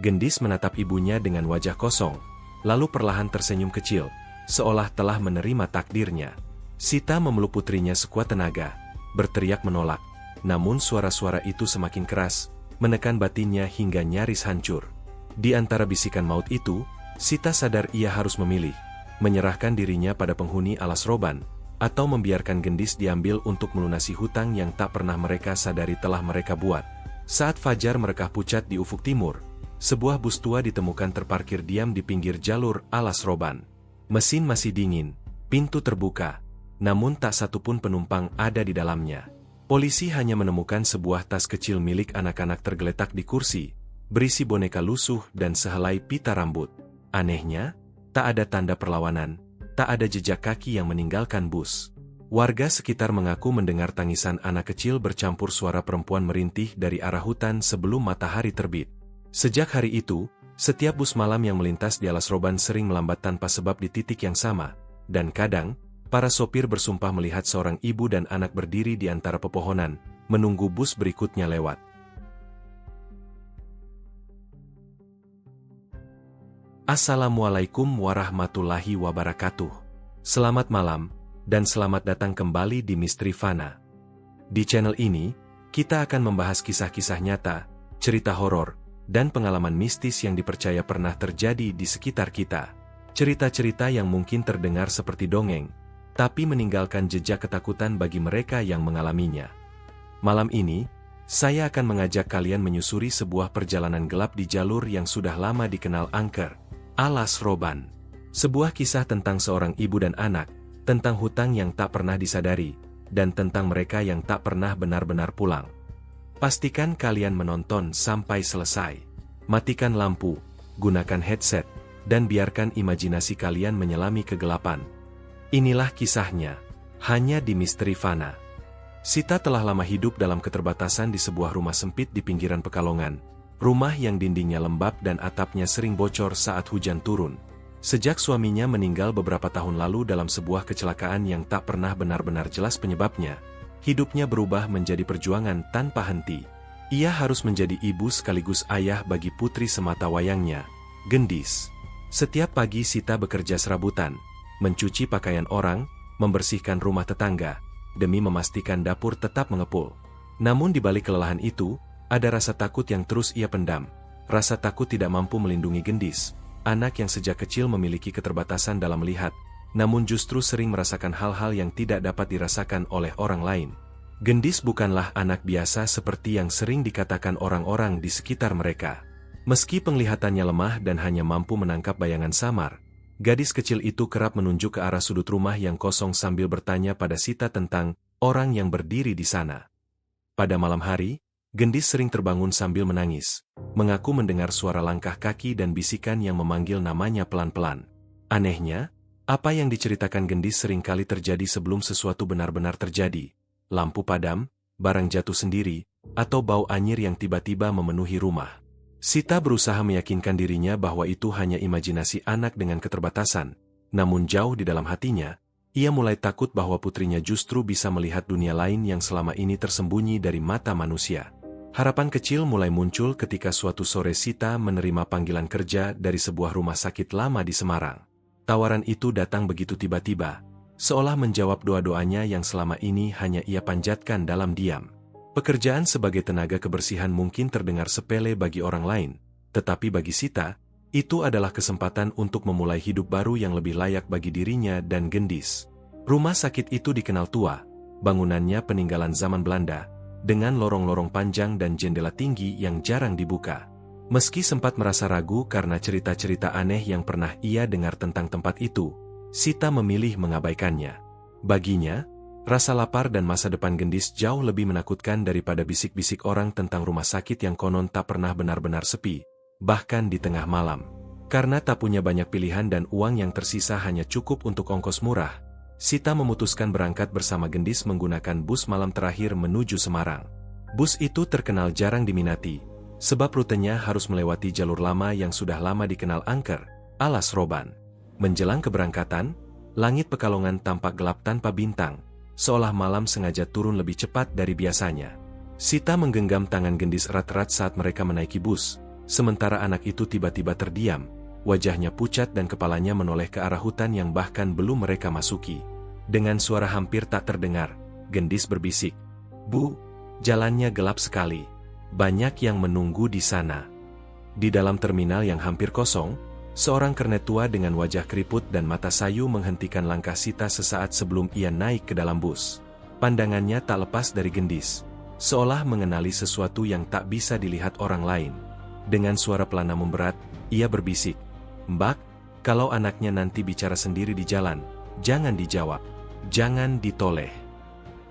A: Gendis menatap ibunya dengan wajah kosong, lalu perlahan tersenyum kecil, seolah telah menerima takdirnya. Sita memeluk putrinya sekuat tenaga, berteriak menolak, namun suara-suara itu semakin keras, menekan batinnya hingga nyaris hancur. Di antara bisikan maut itu, Sita sadar ia harus memilih, menyerahkan dirinya pada penghuni alas roban, atau membiarkan Gendis diambil untuk melunasi hutang yang tak pernah mereka sadari telah mereka buat. Saat fajar merekah pucat di ufuk timur, sebuah bus tua ditemukan terparkir diam di pinggir jalur alas roban. Mesin masih dingin, pintu terbuka, namun tak satupun penumpang ada di dalamnya. Polisi hanya menemukan sebuah tas kecil milik anak-anak tergeletak di kursi, berisi boneka lusuh dan sehelai pita rambut. Anehnya, tak ada tanda perlawanan, tak ada jejak kaki yang meninggalkan bus. Warga sekitar mengaku mendengar tangisan anak kecil bercampur suara perempuan merintih dari arah hutan sebelum matahari terbit. Sejak hari itu, setiap bus malam yang melintas di alas roban sering melambat tanpa sebab di titik yang sama, dan kadang, para sopir bersumpah melihat seorang ibu dan anak berdiri di antara pepohonan, menunggu bus berikutnya lewat. Assalamualaikum warahmatullahi wabarakatuh. Selamat malam, dan selamat datang kembali di Misteri Fana. Di channel ini, kita akan membahas kisah-kisah nyata, cerita horor, dan pengalaman mistis yang dipercaya pernah terjadi di sekitar kita. Cerita-cerita yang mungkin terdengar seperti dongeng, tapi meninggalkan jejak ketakutan bagi mereka yang mengalaminya. Malam ini, saya akan mengajak kalian menyusuri sebuah perjalanan gelap di jalur yang sudah lama dikenal angker, alas roban. Sebuah kisah tentang seorang ibu dan anak, tentang hutang yang tak pernah disadari, dan tentang mereka yang tak pernah benar-benar pulang. Pastikan kalian menonton sampai selesai. Matikan lampu, gunakan headset, dan biarkan imajinasi kalian menyelami kegelapan. Inilah kisahnya, hanya di Misteri Fana. Sita telah lama hidup dalam keterbatasan di sebuah rumah sempit di pinggiran Pekalongan. Rumah yang dindingnya lembab dan atapnya sering bocor saat hujan turun. Sejak suaminya meninggal beberapa tahun lalu dalam sebuah kecelakaan yang tak pernah benar-benar jelas penyebabnya, hidupnya berubah menjadi perjuangan tanpa henti. Ia harus menjadi ibu sekaligus ayah bagi putri semata wayangnya, Gendis. Setiap pagi Sita bekerja serabutan, mencuci pakaian orang, membersihkan rumah tetangga, demi memastikan dapur tetap mengepul. Namun di balik kelelahan itu, ada rasa takut yang terus ia pendam. Rasa takut tidak mampu melindungi Gendis, anak yang sejak kecil memiliki keterbatasan dalam melihat, namun justru sering merasakan hal-hal yang tidak dapat dirasakan oleh orang lain. Gendis bukanlah anak biasa seperti yang sering dikatakan orang-orang di sekitar mereka. Meski penglihatannya lemah dan hanya mampu menangkap bayangan samar, gadis kecil itu kerap menunjuk ke arah sudut rumah yang kosong sambil bertanya pada Sita tentang orang yang berdiri di sana. Pada malam hari, Gendis sering terbangun sambil menangis, mengaku mendengar suara langkah kaki dan bisikan yang memanggil namanya pelan-pelan. Anehnya, apa yang diceritakan Gendis seringkali terjadi sebelum sesuatu benar-benar terjadi. Lampu padam, barang jatuh sendiri, atau bau anyir yang tiba-tiba memenuhi rumah. Sita berusaha meyakinkan dirinya bahwa itu hanya imajinasi anak dengan keterbatasan, namun jauh di dalam hatinya, ia mulai takut bahwa putrinya justru bisa melihat dunia lain yang selama ini tersembunyi dari mata manusia. Harapan kecil mulai muncul ketika suatu sore Sita menerima panggilan kerja dari sebuah rumah sakit lama di Semarang. Tawaran itu datang begitu tiba-tiba, seolah menjawab doa-doanya yang selama ini hanya ia panjatkan dalam diam. Pekerjaan sebagai tenaga kebersihan mungkin terdengar sepele bagi orang lain, tetapi bagi Sita, itu adalah kesempatan untuk memulai hidup baru yang lebih layak bagi dirinya dan Gendis. Rumah sakit itu dikenal tua, bangunannya peninggalan zaman Belanda, dengan lorong-lorong panjang dan jendela tinggi yang jarang dibuka. Meski sempat merasa ragu karena cerita-cerita aneh yang pernah ia dengar tentang tempat itu, Sita memilih mengabaikannya. Baginya, rasa lapar dan masa depan Gendis jauh lebih menakutkan daripada bisik-bisik orang tentang rumah sakit yang konon tak pernah benar-benar sepi, bahkan di tengah malam. Karena tak punya banyak pilihan dan uang yang tersisa hanya cukup untuk ongkos murah, Sita memutuskan berangkat bersama Gendis menggunakan bus malam terakhir menuju Semarang. Bus itu terkenal jarang diminati, sebab rutenya harus melewati jalur lama yang sudah lama dikenal angker, Alas Roban. Menjelang keberangkatan, langit Pekalongan tampak gelap tanpa bintang, seolah malam sengaja turun lebih cepat dari biasanya. Sita menggenggam tangan Gendis erat-erat saat mereka menaiki bus, sementara anak itu tiba-tiba terdiam, wajahnya pucat dan kepalanya menoleh ke arah hutan yang bahkan belum mereka masuki. Dengan suara hampir tak terdengar, Gendis berbisik, "Bu, jalannya gelap sekali. Banyak yang menunggu di sana." Di dalam terminal yang hampir kosong, seorang kernet tua dengan wajah keriput dan mata sayu menghentikan langkah Sita sesaat sebelum ia naik ke dalam bus. Pandangannya tak lepas dari Gendis, seolah mengenali sesuatu yang tak bisa dilihat orang lain. Dengan suara pelan namun berat, ia berbisik, "Mbak, kalau anaknya nanti bicara sendiri di jalan, jangan dijawab, jangan ditoleh."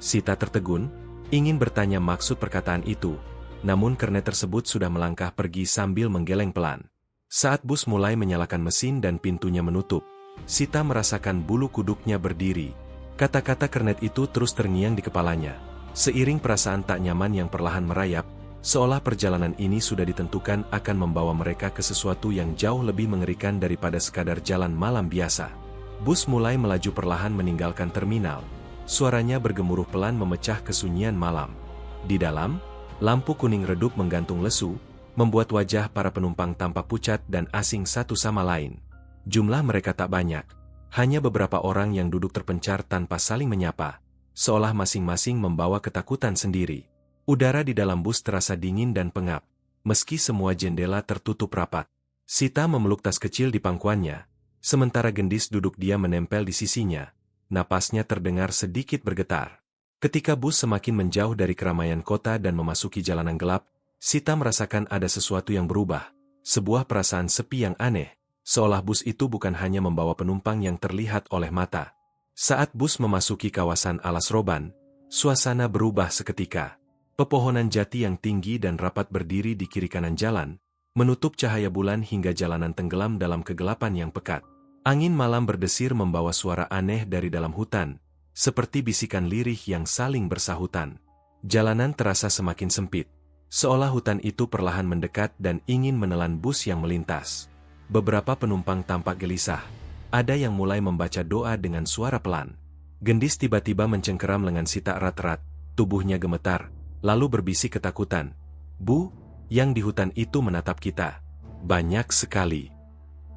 A: Sita tertegun, ingin bertanya maksud perkataan itu, namun kernet tersebut sudah melangkah pergi sambil menggeleng pelan. Saat bus mulai menyalakan mesin dan pintunya menutup, Sita merasakan bulu kuduknya berdiri. Kata-kata kernet itu terus terngiang di kepalanya, seiring perasaan tak nyaman yang perlahan merayap, seolah perjalanan ini sudah ditentukan akan membawa mereka ke sesuatu yang jauh lebih mengerikan daripada sekadar jalan malam biasa. Bus mulai melaju perlahan meninggalkan terminal. Suaranya bergemuruh pelan memecah kesunyian malam. Di dalam, lampu kuning redup menggantung lesu, membuat wajah para penumpang tampak pucat dan asing satu sama lain. Jumlah mereka tak banyak, hanya beberapa orang yang duduk terpencar tanpa saling menyapa, seolah masing-masing membawa ketakutan sendiri. Udara di dalam bus terasa dingin dan pengap, meski semua jendela tertutup rapat. Sita memeluk tas kecil di pangkuannya, sementara Gendis duduk diam menempel di sisinya. Napasnya terdengar sedikit bergetar. Ketika bus semakin menjauh dari keramaian kota dan memasuki jalanan gelap, Sita merasakan ada sesuatu yang berubah, sebuah perasaan sepi yang aneh, seolah bus itu bukan hanya membawa penumpang yang terlihat oleh mata. Saat bus memasuki kawasan Alas Roban, suasana berubah seketika. Pepohonan jati yang tinggi dan rapat berdiri di kiri kanan jalan, menutup cahaya bulan hingga jalanan tenggelam dalam kegelapan yang pekat. Angin malam berdesir membawa suara aneh dari dalam hutan, seperti bisikan lirih yang saling bersahutan. Jalanan terasa semakin sempit, seolah hutan itu perlahan mendekat dan ingin menelan bus yang melintas. Beberapa penumpang tampak gelisah. Ada yang mulai membaca doa dengan suara pelan. Gendis tiba-tiba mencengkeram lengan Sita erat-erat, tubuhnya gemetar, lalu berbisik ketakutan. "Bu, yang di hutan itu menatap kita. Banyak sekali."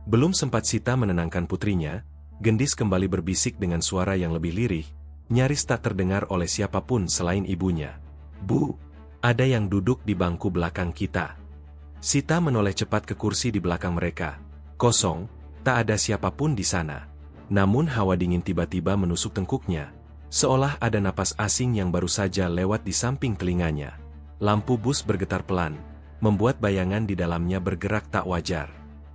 A: Belum sempat Sita menenangkan putrinya, Gendis kembali berbisik dengan suara yang lebih lirih, nyaris tak terdengar oleh siapapun selain ibunya. "Bu, ada yang duduk di bangku belakang kita." Sita menoleh cepat ke kursi di belakang mereka. Kosong, tak ada siapapun di sana. Namun hawa dingin tiba-tiba menusuk tengkuknya, Seolah ada napas asing yang baru saja lewat di samping telinganya. Lampu bus bergetar pelan, membuat bayangan di dalamnya bergerak tak wajar.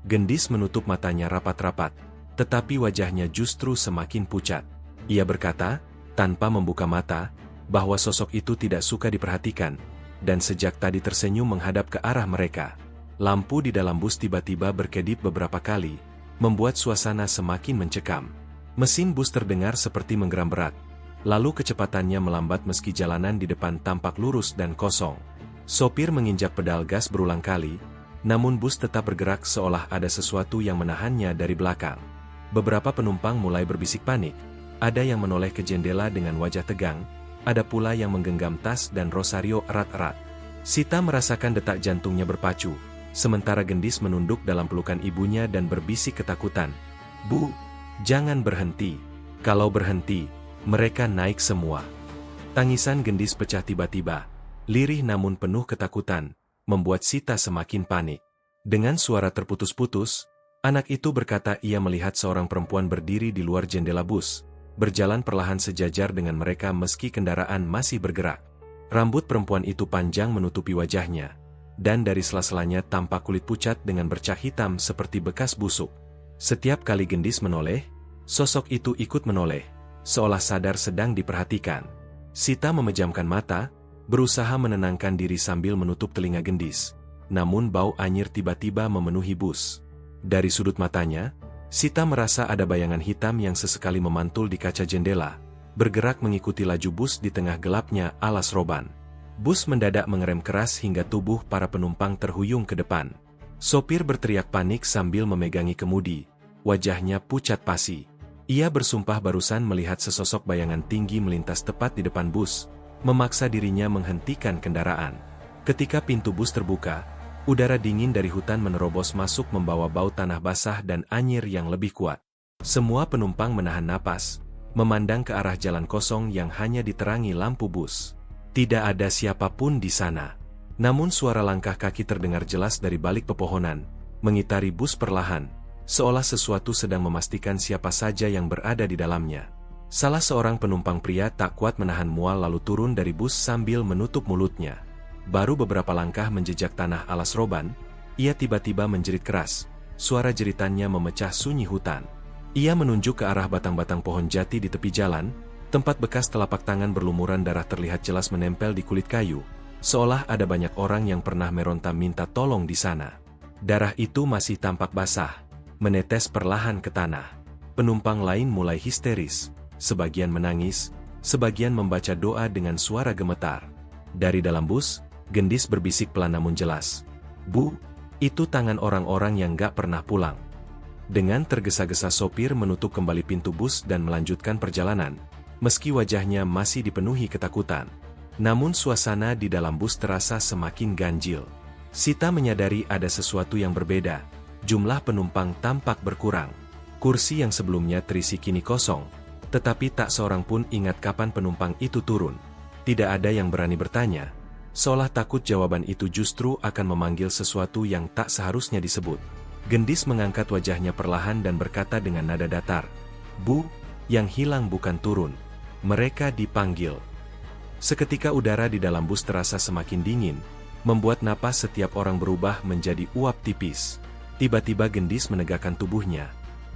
A: Gendis menutup matanya rapat-rapat, tetapi wajahnya justru semakin pucat. Ia berkata, tanpa membuka mata, bahwa sosok itu tidak suka diperhatikan, dan sejak tadi tersenyum menghadap ke arah mereka. Lampu di dalam bus tiba-tiba berkedip beberapa kali, membuat suasana semakin mencekam. Mesin bus terdengar seperti menggeram berat, lalu kecepatannya melambat meski jalanan di depan tampak lurus dan kosong. Sopir menginjak pedal gas berulang kali, namun bus tetap bergerak seolah ada sesuatu yang menahannya dari belakang. Beberapa penumpang mulai berbisik panik, ada yang menoleh ke jendela dengan wajah tegang, ada pula yang menggenggam tas dan rosario erat-erat. Sita merasakan detak jantungnya berpacu, sementara Gendis menunduk dalam pelukan ibunya dan berbisik ketakutan. "Bu, jangan berhenti. Kalau berhenti, mereka naik semua." Tangisan Gendis pecah tiba-tiba, lirih namun penuh ketakutan, membuat Sita semakin panik. Dengan suara terputus-putus, anak itu berkata ia melihat seorang perempuan berdiri di luar jendela bus, berjalan perlahan sejajar dengan mereka meski kendaraan masih bergerak. Rambut perempuan itu panjang menutupi wajahnya, dan dari sela-selanya tampak kulit pucat dengan bercak hitam seperti bekas busuk. Setiap kali Gendis menoleh, sosok itu ikut menoleh, seolah sadar sedang diperhatikan. Sita memejamkan mata, berusaha menenangkan diri sambil menutup telinga Gendis. Namun bau anyir tiba-tiba memenuhi bus. Dari sudut matanya, Sita merasa ada bayangan hitam yang sesekali memantul di kaca jendela, bergerak mengikuti laju bus di tengah gelapnya alas roban. Bus mendadak mengerem keras hingga tubuh para penumpang terhuyung ke depan. Sopir berteriak panik sambil memegangi kemudi, wajahnya pucat pasi. Ia bersumpah barusan melihat sesosok bayangan tinggi melintas tepat di depan bus, memaksa dirinya menghentikan kendaraan. Ketika pintu bus terbuka, udara dingin dari hutan menerobos masuk membawa bau tanah basah dan anyir yang lebih kuat. Semua penumpang menahan napas, memandang ke arah jalan kosong yang hanya diterangi lampu bus. Tidak ada siapapun di sana. Namun suara langkah kaki terdengar jelas dari balik pepohonan, mengitari bus perlahan, seolah sesuatu sedang memastikan siapa saja yang berada di dalamnya. Salah seorang penumpang pria tak kuat menahan mual lalu turun dari bus sambil menutup mulutnya. Baru beberapa langkah menjejak tanah alas roban, ia tiba-tiba menjerit keras. Suara jeritannya memecah sunyi hutan. Ia menunjuk ke arah batang-batang pohon jati di tepi jalan, tempat bekas telapak tangan berlumuran darah terlihat jelas menempel di kulit kayu, seolah ada banyak orang yang pernah meronta minta tolong di sana. Darah itu masih tampak basah, menetes perlahan ke tanah. Penumpang lain mulai histeris. Sebagian menangis, sebagian membaca doa dengan suara gemetar. Dari dalam bus, Gendis berbisik pelan namun jelas. "Bu, itu tangan orang-orang yang gak pernah pulang." Dengan tergesa-gesa sopir menutup kembali pintu bus dan melanjutkan perjalanan, meski wajahnya masih dipenuhi ketakutan. Namun suasana di dalam bus terasa semakin ganjil. Sita menyadari ada sesuatu yang berbeda, jumlah penumpang tampak berkurang. Kursi yang sebelumnya terisi kini kosong, tetapi tak seorang pun ingat kapan penumpang itu turun. Tidak ada yang berani bertanya, seolah takut jawaban itu justru akan memanggil sesuatu yang tak seharusnya disebut. Gendis mengangkat wajahnya perlahan dan berkata dengan nada datar, "Bu, yang hilang bukan turun. Mereka dipanggil." Seketika udara di dalam bus terasa semakin dingin, membuat napas setiap orang berubah menjadi uap tipis. Tiba-tiba Gendis menegakkan tubuhnya.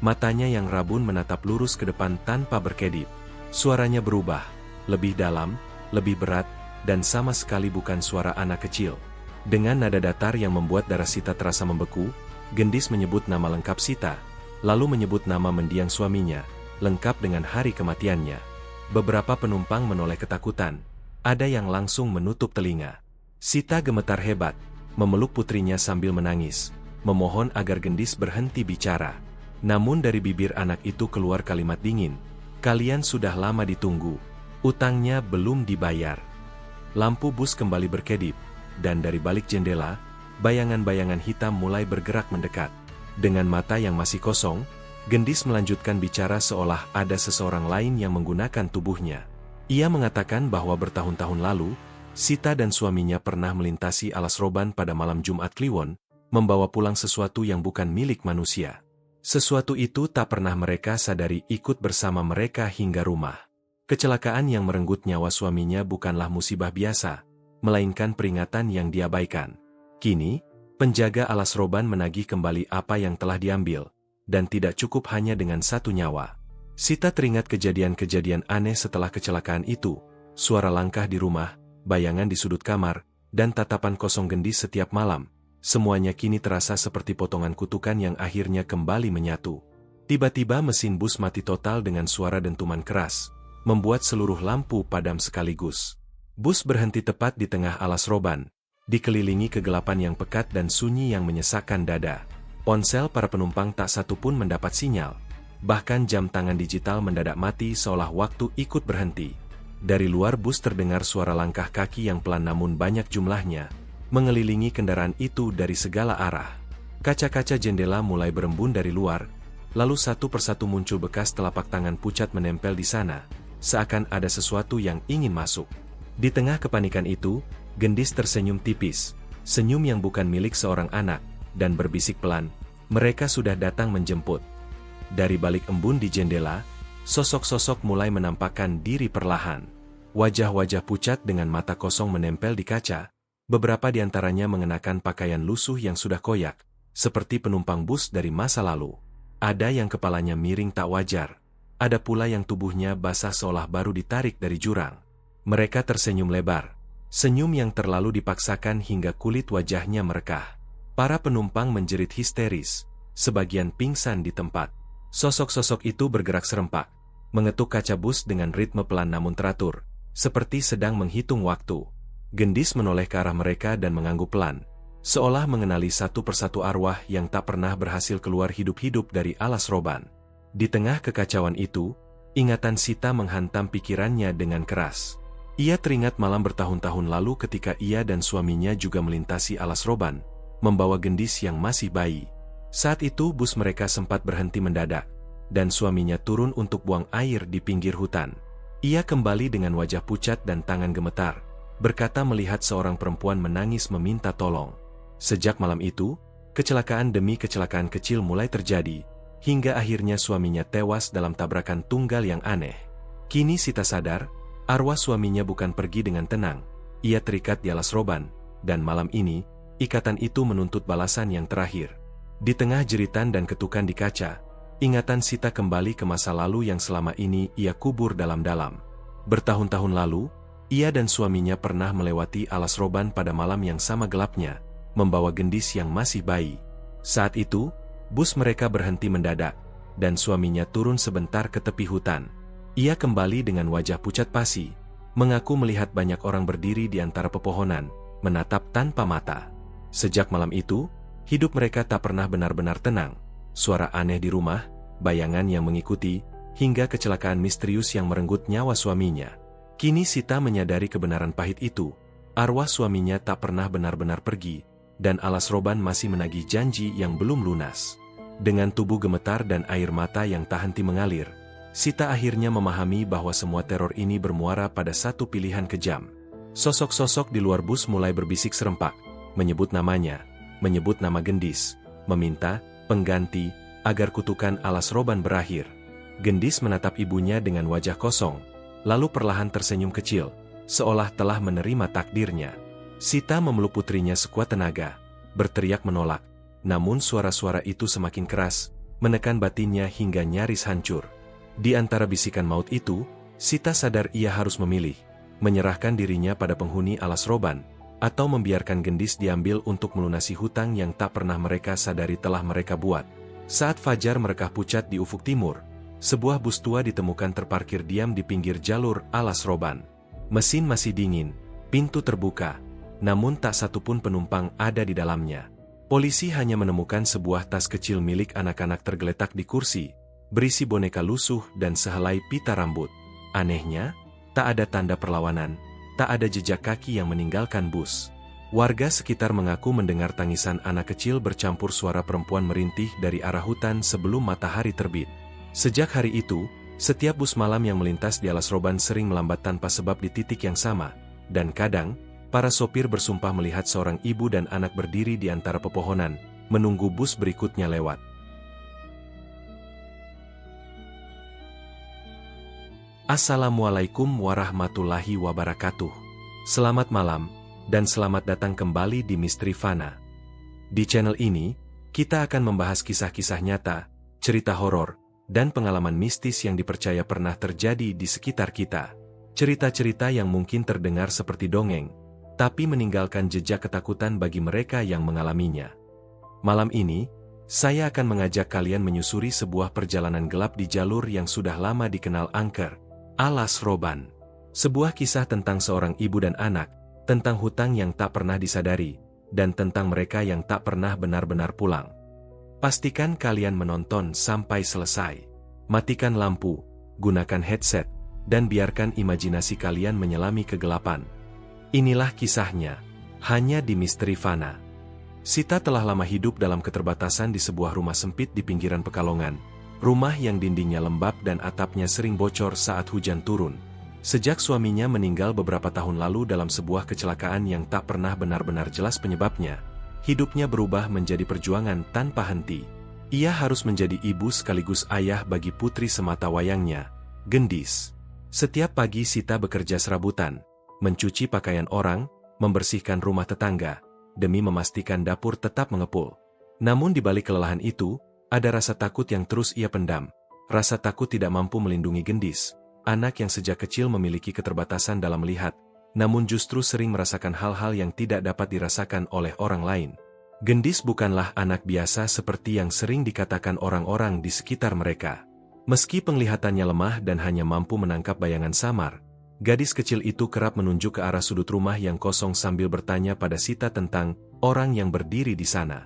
A: Matanya yang rabun menatap lurus ke depan tanpa berkedip. Suaranya berubah, lebih dalam, lebih berat, dan sama sekali bukan suara anak kecil. Dengan nada datar yang membuat darah Sita terasa membeku, Gendis menyebut nama lengkap Sita, lalu menyebut nama mendiang suaminya, lengkap dengan hari kematiannya. Beberapa penumpang menoleh ketakutan, ada yang langsung menutup telinga. Sita gemetar hebat, memeluk putrinya sambil menangis, memohon agar Gendis berhenti bicara. Namun dari bibir anak itu keluar kalimat dingin, "Kalian sudah lama ditunggu, utangnya belum dibayar." Lampu bus kembali berkedip, dan dari balik jendela, bayangan-bayangan hitam mulai bergerak mendekat. Dengan mata yang masih kosong, Gendis melanjutkan bicara seolah ada seseorang lain yang menggunakan tubuhnya. Ia mengatakan bahwa bertahun-tahun lalu, Sita dan suaminya pernah melintasi alas roban pada malam Jumat Kliwon, membawa pulang sesuatu yang bukan milik manusia. Sesuatu itu tak pernah mereka sadari ikut bersama mereka hingga rumah. Kecelakaan yang merenggut nyawa suaminya bukanlah musibah biasa, melainkan peringatan yang diabaikan. Kini, penjaga alas roban menagih kembali apa yang telah diambil, dan tidak cukup hanya dengan satu nyawa. Sita teringat kejadian-kejadian aneh setelah kecelakaan itu, suara langkah di rumah, bayangan di sudut kamar, dan tatapan kosong Gendis setiap malam. Semuanya kini terasa seperti potongan kutukan yang akhirnya kembali menyatu. Tiba-tiba mesin bus mati total dengan suara dentuman keras, membuat seluruh lampu padam sekaligus. Bus berhenti tepat di tengah alas roban, dikelilingi kegelapan yang pekat dan sunyi yang menyesakkan dada. Ponsel para penumpang tak satu pun mendapat sinyal. Bahkan jam tangan digital mendadak mati seolah waktu ikut berhenti. Dari luar bus terdengar suara langkah kaki yang pelan namun banyak jumlahnya, mengelilingi kendaraan itu dari segala arah. Kaca-kaca jendela mulai berembun dari luar, lalu satu persatu muncul bekas telapak tangan pucat menempel di sana, seakan ada sesuatu yang ingin masuk. Di tengah kepanikan itu, Gendis tersenyum tipis, senyum yang bukan milik seorang anak, dan berbisik pelan, "Mereka sudah datang menjemput." Dari balik embun di jendela, sosok-sosok mulai menampakkan diri perlahan. Wajah-wajah pucat dengan mata kosong menempel di kaca, beberapa di antaranya mengenakan pakaian lusuh yang sudah koyak, seperti penumpang bus dari masa lalu. Ada yang kepalanya miring tak wajar, ada pula yang tubuhnya basah seolah baru ditarik dari jurang. Mereka tersenyum lebar, senyum yang terlalu dipaksakan hingga kulit wajahnya merekah. Para penumpang menjerit histeris, sebagian pingsan di tempat. Sosok-sosok itu bergerak serempak, mengetuk kaca bus dengan ritme pelan namun teratur, seperti sedang menghitung waktu. Gendis menoleh ke arah mereka dan mengangguk pelan, seolah mengenali satu persatu arwah yang tak pernah berhasil keluar hidup-hidup dari alas roban. Di tengah kekacauan itu, ingatan Sita menghantam pikirannya dengan keras. Ia teringat malam bertahun-tahun lalu ketika ia dan suaminya juga melintasi alas roban, membawa Gendis yang masih bayi. Saat itu bus mereka sempat berhenti mendadak, dan suaminya turun untuk buang air di pinggir hutan. Ia kembali dengan wajah pucat dan tangan gemetar, berkata melihat seorang perempuan menangis meminta tolong. Sejak malam itu, kecelakaan demi kecelakaan kecil mulai terjadi, hingga akhirnya suaminya tewas dalam tabrakan tunggal yang aneh. Kini Sita sadar, arwah suaminya bukan pergi dengan tenang, ia terikat di alas roban, dan malam ini, ikatan itu menuntut balasan yang terakhir. Di tengah jeritan dan ketukan di kaca, ingatan Sita kembali ke masa lalu yang selama ini ia kubur dalam-dalam. Bertahun-tahun lalu, ia dan suaminya pernah melewati alas roban pada malam yang sama gelapnya, membawa Gendis yang masih bayi. Saat itu, bus mereka berhenti mendadak, dan suaminya turun sebentar ke tepi hutan. Ia kembali dengan wajah pucat pasi, mengaku melihat banyak orang berdiri di antara pepohonan, menatap tanpa mata. Sejak malam itu, hidup mereka tak pernah benar-benar tenang. Suara aneh di rumah, bayangan yang mengikuti, hingga kecelakaan misterius yang merenggut nyawa suaminya. Kini Sita menyadari kebenaran pahit itu, arwah suaminya tak pernah benar-benar pergi, dan alas roban masih menagih janji yang belum lunas. Dengan tubuh gemetar dan air mata yang tak henti mengalir, Sita akhirnya memahami bahwa semua teror ini bermuara pada satu pilihan kejam. Sosok-sosok di luar bus mulai berbisik serempak, menyebut namanya, menyebut nama Gendis, meminta pengganti agar kutukan alas roban berakhir. Gendis menatap ibunya dengan wajah kosong, lalu perlahan tersenyum kecil, seolah telah menerima takdirnya. Sita memeluk putrinya sekuat tenaga, berteriak menolak, namun suara-suara itu semakin keras, menekan batinnya hingga nyaris hancur. Di antara bisikan maut itu, Sita sadar ia harus memilih, menyerahkan dirinya pada penghuni alas roban, atau membiarkan Gendis diambil untuk melunasi hutang yang tak pernah mereka sadari telah mereka buat. Saat fajar merekah pucat di ufuk timur, sebuah bus tua ditemukan terparkir diam di pinggir jalur alas roban. Mesin masih dingin, pintu terbuka, namun tak satupun penumpang ada di dalamnya. Polisi hanya menemukan sebuah tas kecil milik anak-anak tergeletak di kursi, berisi boneka lusuh dan sehelai pita rambut. Anehnya, tak ada tanda perlawanan, tak ada jejak kaki yang meninggalkan bus. Warga sekitar mengaku mendengar tangisan anak kecil bercampur suara perempuan merintih dari arah hutan sebelum matahari terbit. Sejak hari itu, setiap bus malam yang melintas di alas roban sering melambat tanpa sebab di titik yang sama, dan kadang, para sopir bersumpah melihat seorang ibu dan anak berdiri di antara pepohonan, menunggu bus berikutnya lewat. Assalamualaikum warahmatullahi wabarakatuh. Selamat malam, dan selamat datang kembali di Misteri Fana. Di channel ini, kita akan membahas kisah-kisah nyata, cerita horor, dan pengalaman mistis yang dipercaya pernah terjadi di sekitar kita. Cerita-cerita yang mungkin terdengar seperti dongeng, tapi meninggalkan jejak ketakutan bagi mereka yang mengalaminya. Malam ini, saya akan mengajak kalian menyusuri sebuah perjalanan gelap di jalur yang sudah lama dikenal angker, Alas Roban. Sebuah kisah tentang seorang ibu dan anak, tentang hutang yang tak pernah disadari, dan tentang mereka yang tak pernah benar-benar pulang. Pastikan kalian menonton sampai selesai. Matikan lampu, gunakan headset, dan biarkan imajinasi kalian menyelami kegelapan. Inilah kisahnya, hanya di Misteri Fana. Sita telah lama hidup dalam keterbatasan di sebuah rumah sempit di pinggiran Pekalongan. Rumah yang dindingnya lembab dan atapnya sering bocor saat hujan turun. Sejak suaminya meninggal beberapa tahun lalu dalam sebuah kecelakaan yang tak pernah benar-benar jelas penyebabnya, hidupnya berubah menjadi perjuangan tanpa henti. Ia harus menjadi ibu sekaligus ayah bagi putri semata wayangnya, Gendis. Setiap pagi Sita bekerja serabutan, mencuci pakaian orang, membersihkan rumah tetangga, demi memastikan dapur tetap mengepul. Namun di balik kelelahan itu, ada rasa takut yang terus ia pendam. Rasa takut tidak mampu melindungi Gendis, anak yang sejak kecil memiliki keterbatasan dalam melihat, namun justru sering merasakan hal-hal yang tidak dapat dirasakan oleh orang lain. Gendis bukanlah anak biasa seperti yang sering dikatakan orang-orang di sekitar mereka. Meski penglihatannya lemah dan hanya mampu menangkap bayangan samar, gadis kecil itu kerap menunjuk ke arah sudut rumah yang kosong sambil bertanya pada Sita tentang orang yang berdiri di sana.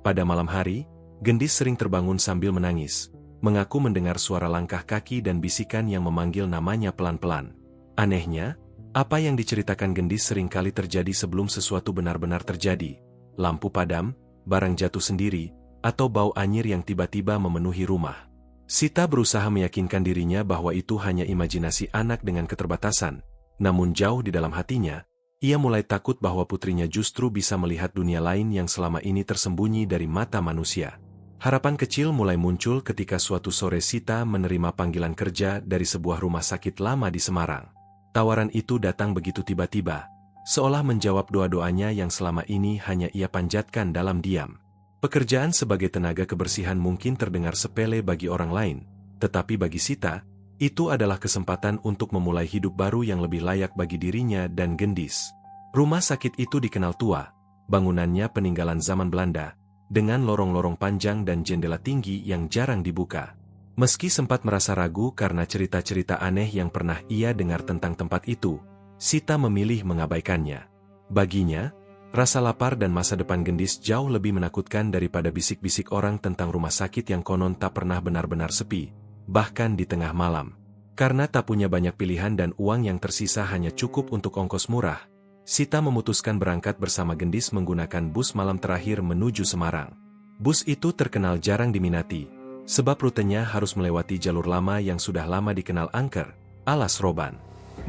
A: Pada malam hari, Gendis sering terbangun sambil menangis, mengaku mendengar suara langkah kaki dan bisikan yang memanggil namanya pelan-pelan. Anehnya, apa yang diceritakan Gendis seringkali terjadi sebelum sesuatu benar-benar terjadi. Lampu padam, barang jatuh sendiri, atau bau anyir yang tiba-tiba memenuhi rumah. Sita berusaha meyakinkan dirinya bahwa itu hanya imajinasi anak dengan keterbatasan, namun jauh di dalam hatinya, ia mulai takut bahwa putrinya justru bisa melihat dunia lain yang selama ini tersembunyi dari mata manusia. Harapan kecil mulai muncul ketika suatu sore Sita menerima panggilan kerja dari sebuah rumah sakit lama di Semarang. Tawaran itu datang begitu tiba-tiba, seolah menjawab doa-doanya yang selama ini hanya ia panjatkan dalam diam. Pekerjaan sebagai tenaga kebersihan mungkin terdengar sepele bagi orang lain, tetapi bagi Sita, itu adalah kesempatan untuk memulai hidup baru yang lebih layak bagi dirinya dan Gendis. Rumah sakit itu dikenal tua, bangunannya peninggalan zaman Belanda, dengan lorong-lorong panjang dan jendela tinggi yang jarang dibuka. Meski sempat merasa ragu karena cerita-cerita aneh yang pernah ia dengar tentang tempat itu, Sita memilih mengabaikannya. Baginya, rasa lapar dan masa depan Gendis jauh lebih menakutkan daripada bisik-bisik orang tentang rumah sakit yang konon tak pernah benar-benar sepi, bahkan di tengah malam. Karena tak punya banyak pilihan dan uang yang tersisa hanya cukup untuk ongkos murah, Sita memutuskan berangkat bersama Gendis menggunakan bus malam terakhir menuju Semarang. Bus itu terkenal jarang diminati, sebab rutenya harus melewati jalur lama yang sudah lama dikenal angker, Alas Roban.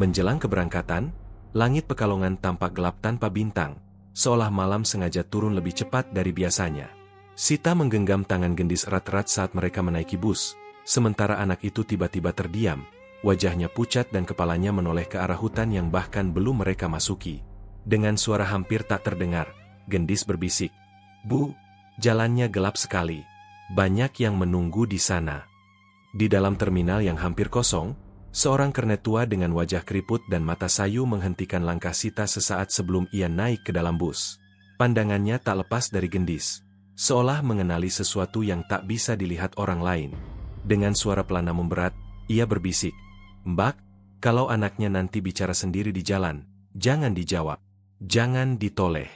A: Menjelang keberangkatan, langit Pekalongan tampak gelap tanpa bintang, seolah malam sengaja turun lebih cepat dari biasanya. Sita menggenggam tangan Gendis erat-erat saat mereka menaiki bus, sementara anak itu tiba-tiba terdiam, wajahnya pucat dan kepalanya menoleh ke arah hutan yang bahkan belum mereka masuki. Dengan suara hampir tak terdengar, Gendis berbisik, "Bu, jalannya gelap sekali. Banyak yang menunggu di sana." Di dalam terminal yang hampir kosong, seorang kernet tua dengan wajah keriput dan mata sayu menghentikan langkah Sita sesaat sebelum ia naik ke dalam bus. Pandangannya tak lepas dari Gendis, seolah mengenali sesuatu yang tak bisa dilihat orang lain. Dengan suara pelan namun berat, ia berbisik, "Mbak, kalau anaknya nanti bicara sendiri di jalan, jangan dijawab. Jangan ditoleh."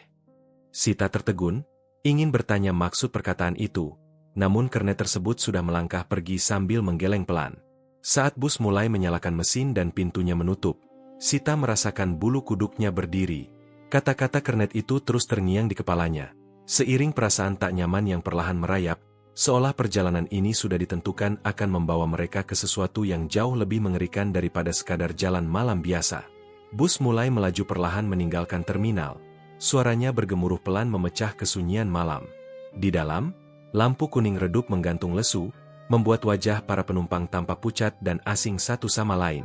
A: Sita tertegun, ingin bertanya maksud perkataan itu, namun kernet tersebut sudah melangkah pergi sambil menggeleng pelan. Saat bus mulai menyalakan mesin dan pintunya menutup, Sita merasakan bulu kuduknya berdiri. Kata-kata kernet itu terus terngiang di kepalanya, seiring perasaan tak nyaman yang perlahan merayap, seolah perjalanan ini sudah ditentukan akan membawa mereka ke sesuatu yang jauh lebih mengerikan daripada sekadar jalan malam biasa. Bus mulai melaju perlahan meninggalkan terminal. Suaranya bergemuruh pelan memecah kesunyian malam. Di dalam, lampu kuning redup menggantung lesu, membuat wajah para penumpang tampak pucat dan asing satu sama lain.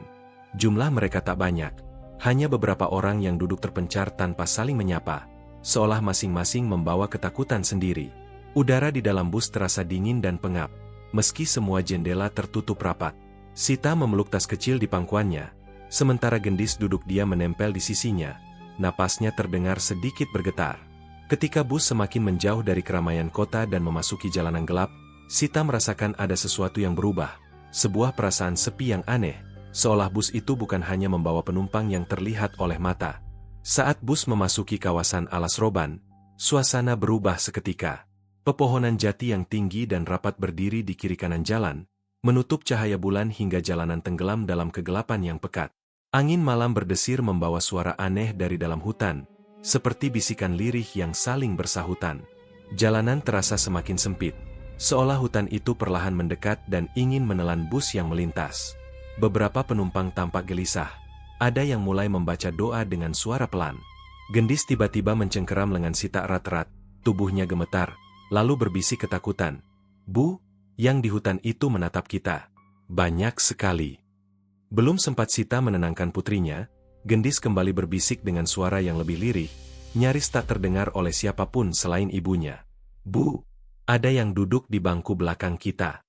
A: Jumlah mereka tak banyak, hanya beberapa orang yang duduk terpencar tanpa saling menyapa, seolah masing-masing membawa ketakutan sendiri. Udara di dalam bus terasa dingin dan pengap, meski semua jendela tertutup rapat. Sita memeluk tas kecil di pangkuannya, sementara Gendis duduk diam menempel di sisinya. Napasnya terdengar sedikit bergetar. Ketika bus semakin menjauh dari keramaian kota dan memasuki jalanan gelap, Sita merasakan ada sesuatu yang berubah, sebuah perasaan sepi yang aneh, seolah bus itu bukan hanya membawa penumpang yang terlihat oleh mata. Saat bus memasuki kawasan Alas Roban, suasana berubah seketika. Pepohonan jati yang tinggi dan rapat berdiri di kiri kanan jalan, menutup cahaya bulan hingga jalanan tenggelam dalam kegelapan yang pekat. Angin malam berdesir membawa suara aneh dari dalam hutan, seperti bisikan lirih yang saling bersahutan. Jalanan terasa semakin sempit, seolah hutan itu perlahan mendekat dan ingin menelan bus yang melintas. Beberapa penumpang tampak gelisah. Ada yang mulai membaca doa dengan suara pelan. Gendis tiba-tiba mencengkeram lengan Sita erat-erat, tubuhnya gemetar, lalu berbisik ketakutan. "Bu, yang di hutan itu menatap kita. Banyak sekali." Belum sempat Sita menenangkan putrinya, Gendis kembali berbisik dengan suara yang lebih lirih, nyaris tak terdengar oleh siapapun selain ibunya. "Bu, ada yang duduk di bangku belakang kita."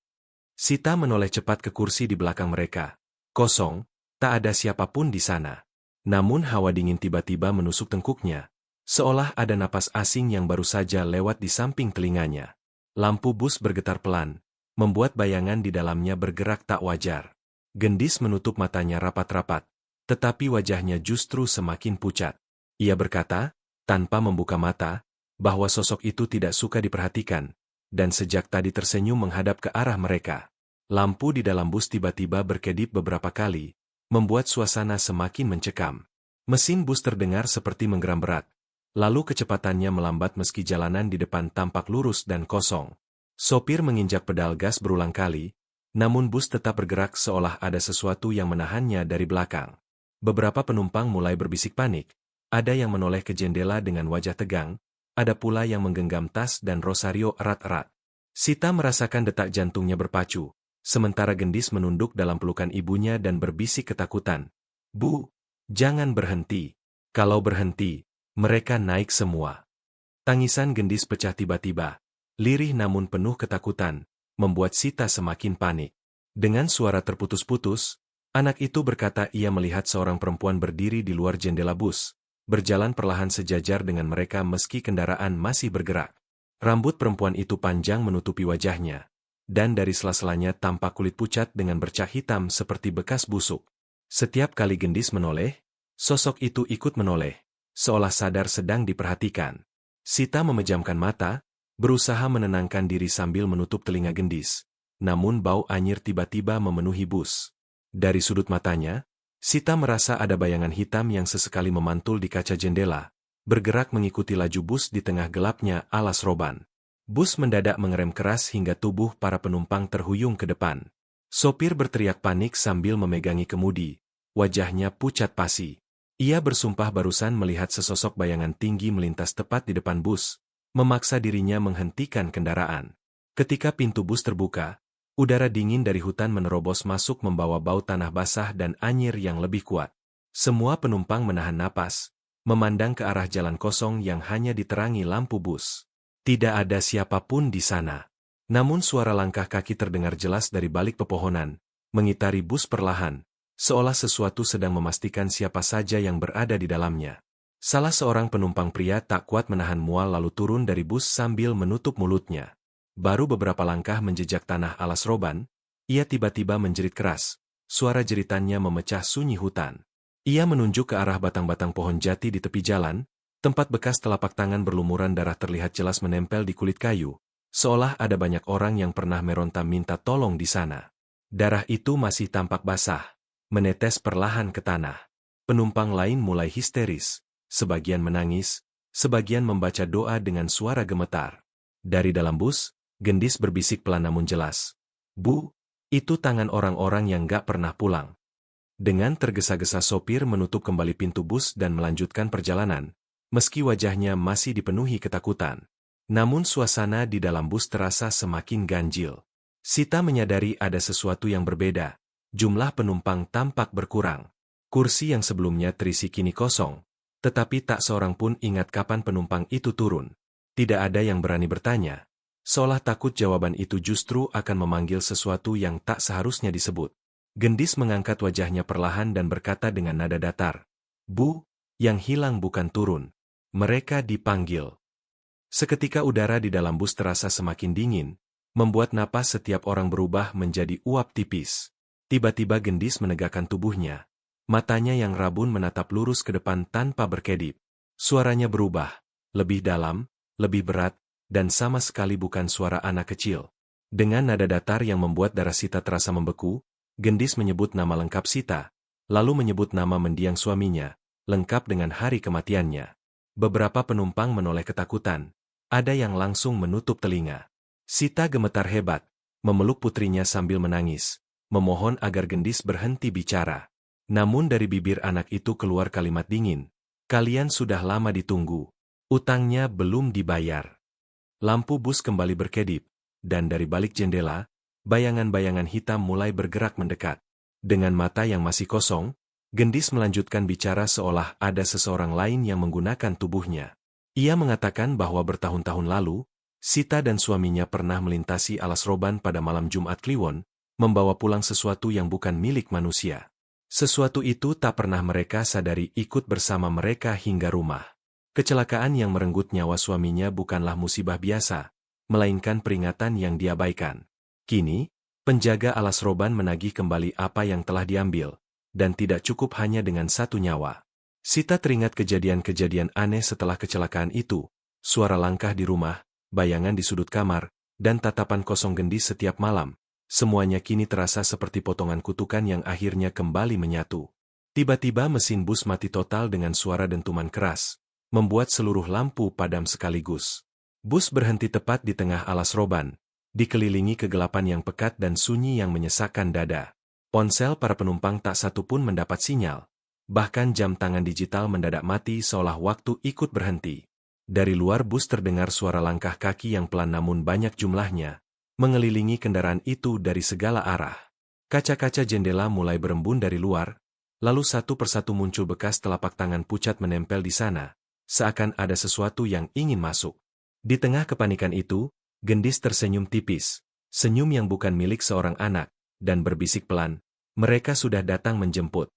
A: Sita menoleh cepat ke kursi di belakang mereka. Kosong, tak ada siapapun di sana. Namun hawa dingin tiba-tiba menusuk tengkuknya, seolah ada napas asing yang baru saja lewat di samping telinganya. Lampu bus bergetar pelan, membuat bayangan di dalamnya bergerak tak wajar. Gendis menutup matanya rapat-rapat, tetapi wajahnya justru semakin pucat. Ia berkata, tanpa membuka mata, bahwa sosok itu tidak suka diperhatikan, dan sejak tadi tersenyum menghadap ke arah mereka. Lampu di dalam bus tiba-tiba berkedip beberapa kali, membuat suasana semakin mencekam. Mesin bus terdengar seperti menggeram berat, lalu kecepatannya melambat meski jalanan di depan tampak lurus dan kosong. Sopir menginjak pedal gas berulang kali, namun bus tetap bergerak seolah ada sesuatu yang menahannya dari belakang. Beberapa penumpang mulai berbisik panik, ada yang menoleh ke jendela dengan wajah tegang, ada pula yang menggenggam tas dan rosario erat-erat. Sita merasakan detak jantungnya berpacu, sementara Gendis menunduk dalam pelukan ibunya dan berbisik ketakutan. "Bu, jangan berhenti. Kalau berhenti, mereka naik semua." Tangisan Gendis pecah tiba-tiba, lirih namun penuh ketakutan, membuat Sita semakin panik. Dengan suara terputus-putus, anak itu berkata ia melihat seorang perempuan berdiri di luar jendela bus, berjalan perlahan sejajar dengan mereka meski kendaraan masih bergerak. Rambut perempuan itu panjang menutupi wajahnya, dan dari sela-selanya tampak kulit pucat dengan bercak hitam seperti bekas busuk. Setiap kali Gendis menoleh, sosok itu ikut menoleh, seolah sadar sedang diperhatikan. Sita memejamkan mata, berusaha menenangkan diri sambil menutup telinga Gendis. Namun bau anyir tiba-tiba memenuhi bus. Dari sudut matanya, Sita merasa ada bayangan hitam yang sesekali memantul di kaca jendela, bergerak mengikuti laju bus di tengah gelapnya Alas Roban. Bus mendadak mengerem keras hingga tubuh para penumpang terhuyung ke depan. Sopir berteriak panik sambil memegangi kemudi, wajahnya pucat pasi. Ia bersumpah barusan melihat sesosok bayangan tinggi melintas tepat di depan bus, memaksa dirinya menghentikan kendaraan. Ketika pintu bus terbuka, udara dingin dari hutan menerobos masuk membawa bau tanah basah dan anyir yang lebih kuat. Semua penumpang menahan napas, memandang ke arah jalan kosong yang hanya diterangi lampu bus. Tidak ada siapapun di sana. Namun suara langkah kaki terdengar jelas dari balik pepohonan, mengitari bus perlahan, seolah sesuatu sedang memastikan siapa saja yang berada di dalamnya. Salah seorang penumpang pria tak kuat menahan mual lalu turun dari bus sambil menutup mulutnya. Baru beberapa langkah menjejak tanah Alas Roban, ia tiba-tiba menjerit keras. Suara jeritannya memecah sunyi hutan. Ia menunjuk ke arah batang-batang pohon jati di tepi jalan, tempat bekas telapak tangan berlumuran darah terlihat jelas menempel di kulit kayu, seolah ada banyak orang yang pernah meronta minta tolong di sana. Darah itu masih tampak basah, menetes perlahan ke tanah. Penumpang lain mulai histeris. Sebagian menangis, sebagian membaca doa dengan suara gemetar. Dari dalam bus, Gendis berbisik pelan namun jelas. "Bu, itu tangan orang-orang yang gak pernah pulang." Dengan tergesa-gesa sopir menutup kembali pintu bus dan melanjutkan perjalanan, meski wajahnya masih dipenuhi ketakutan. Namun suasana di dalam bus terasa semakin ganjil. Sita menyadari ada sesuatu yang berbeda. Jumlah penumpang tampak berkurang. Kursi yang sebelumnya terisi kini kosong. Tetapi tak seorang pun ingat kapan penumpang itu turun. Tidak ada yang berani bertanya. Seolah takut jawaban itu justru akan memanggil sesuatu yang tak seharusnya disebut. Gendis mengangkat wajahnya perlahan dan berkata dengan nada datar. Bu, yang hilang bukan turun. Mereka dipanggil. Seketika udara di dalam bus terasa semakin dingin, membuat napas setiap orang berubah menjadi uap tipis. Tiba-tiba Gendis menegakkan tubuhnya. Matanya yang rabun menatap lurus ke depan tanpa berkedip. Suaranya berubah, lebih dalam, lebih berat, dan sama sekali bukan suara anak kecil. Dengan nada datar yang membuat darah Sita terasa membeku, Gendis menyebut nama lengkap Sita, lalu menyebut nama mendiang suaminya, lengkap dengan hari kematiannya. Beberapa penumpang menoleh ketakutan. Ada yang langsung menutup telinga. Sita gemetar hebat, memeluk putrinya sambil menangis, memohon agar Gendis berhenti bicara. Namun dari bibir anak itu keluar kalimat dingin. Kalian sudah lama ditunggu. Utangnya belum dibayar. Lampu bus kembali berkedip, dan dari balik jendela, bayangan-bayangan hitam mulai bergerak mendekat. Dengan mata yang masih kosong, Gendis melanjutkan bicara seolah ada seseorang lain yang menggunakan tubuhnya. Ia mengatakan bahwa bertahun-tahun lalu, Sita dan suaminya pernah melintasi alas roban pada malam Jumat Kliwon, membawa pulang sesuatu yang bukan milik manusia. Sesuatu itu tak pernah mereka sadari ikut bersama mereka hingga rumah. Kecelakaan yang merenggut nyawa suaminya bukanlah musibah biasa, melainkan peringatan yang diabaikan. Kini, penjaga alas roban menagih kembali apa yang telah diambil, dan tidak cukup hanya dengan satu nyawa. Sita teringat kejadian-kejadian aneh setelah kecelakaan itu, suara langkah di rumah, bayangan di sudut kamar, dan tatapan kosong Gendis setiap malam. Semuanya kini terasa seperti potongan kutukan yang akhirnya kembali menyatu. Tiba-tiba mesin bus mati total dengan suara dentuman keras, membuat seluruh lampu padam sekaligus. Bus berhenti tepat di tengah alas roban, dikelilingi kegelapan yang pekat dan sunyi yang menyesakkan dada. Ponsel para penumpang tak satu pun mendapat sinyal. Bahkan jam tangan digital mendadak mati seolah waktu ikut berhenti. Dari luar bus terdengar suara langkah kaki yang pelan namun banyak jumlahnya, mengelilingi kendaraan itu dari segala arah. Kaca-kaca jendela mulai berembun dari luar, lalu satu persatu muncul bekas telapak tangan pucat menempel di sana, seakan ada sesuatu yang ingin masuk. Di tengah kepanikan itu, Gendis tersenyum tipis, senyum yang bukan milik seorang anak, dan berbisik pelan, mereka sudah datang menjemput.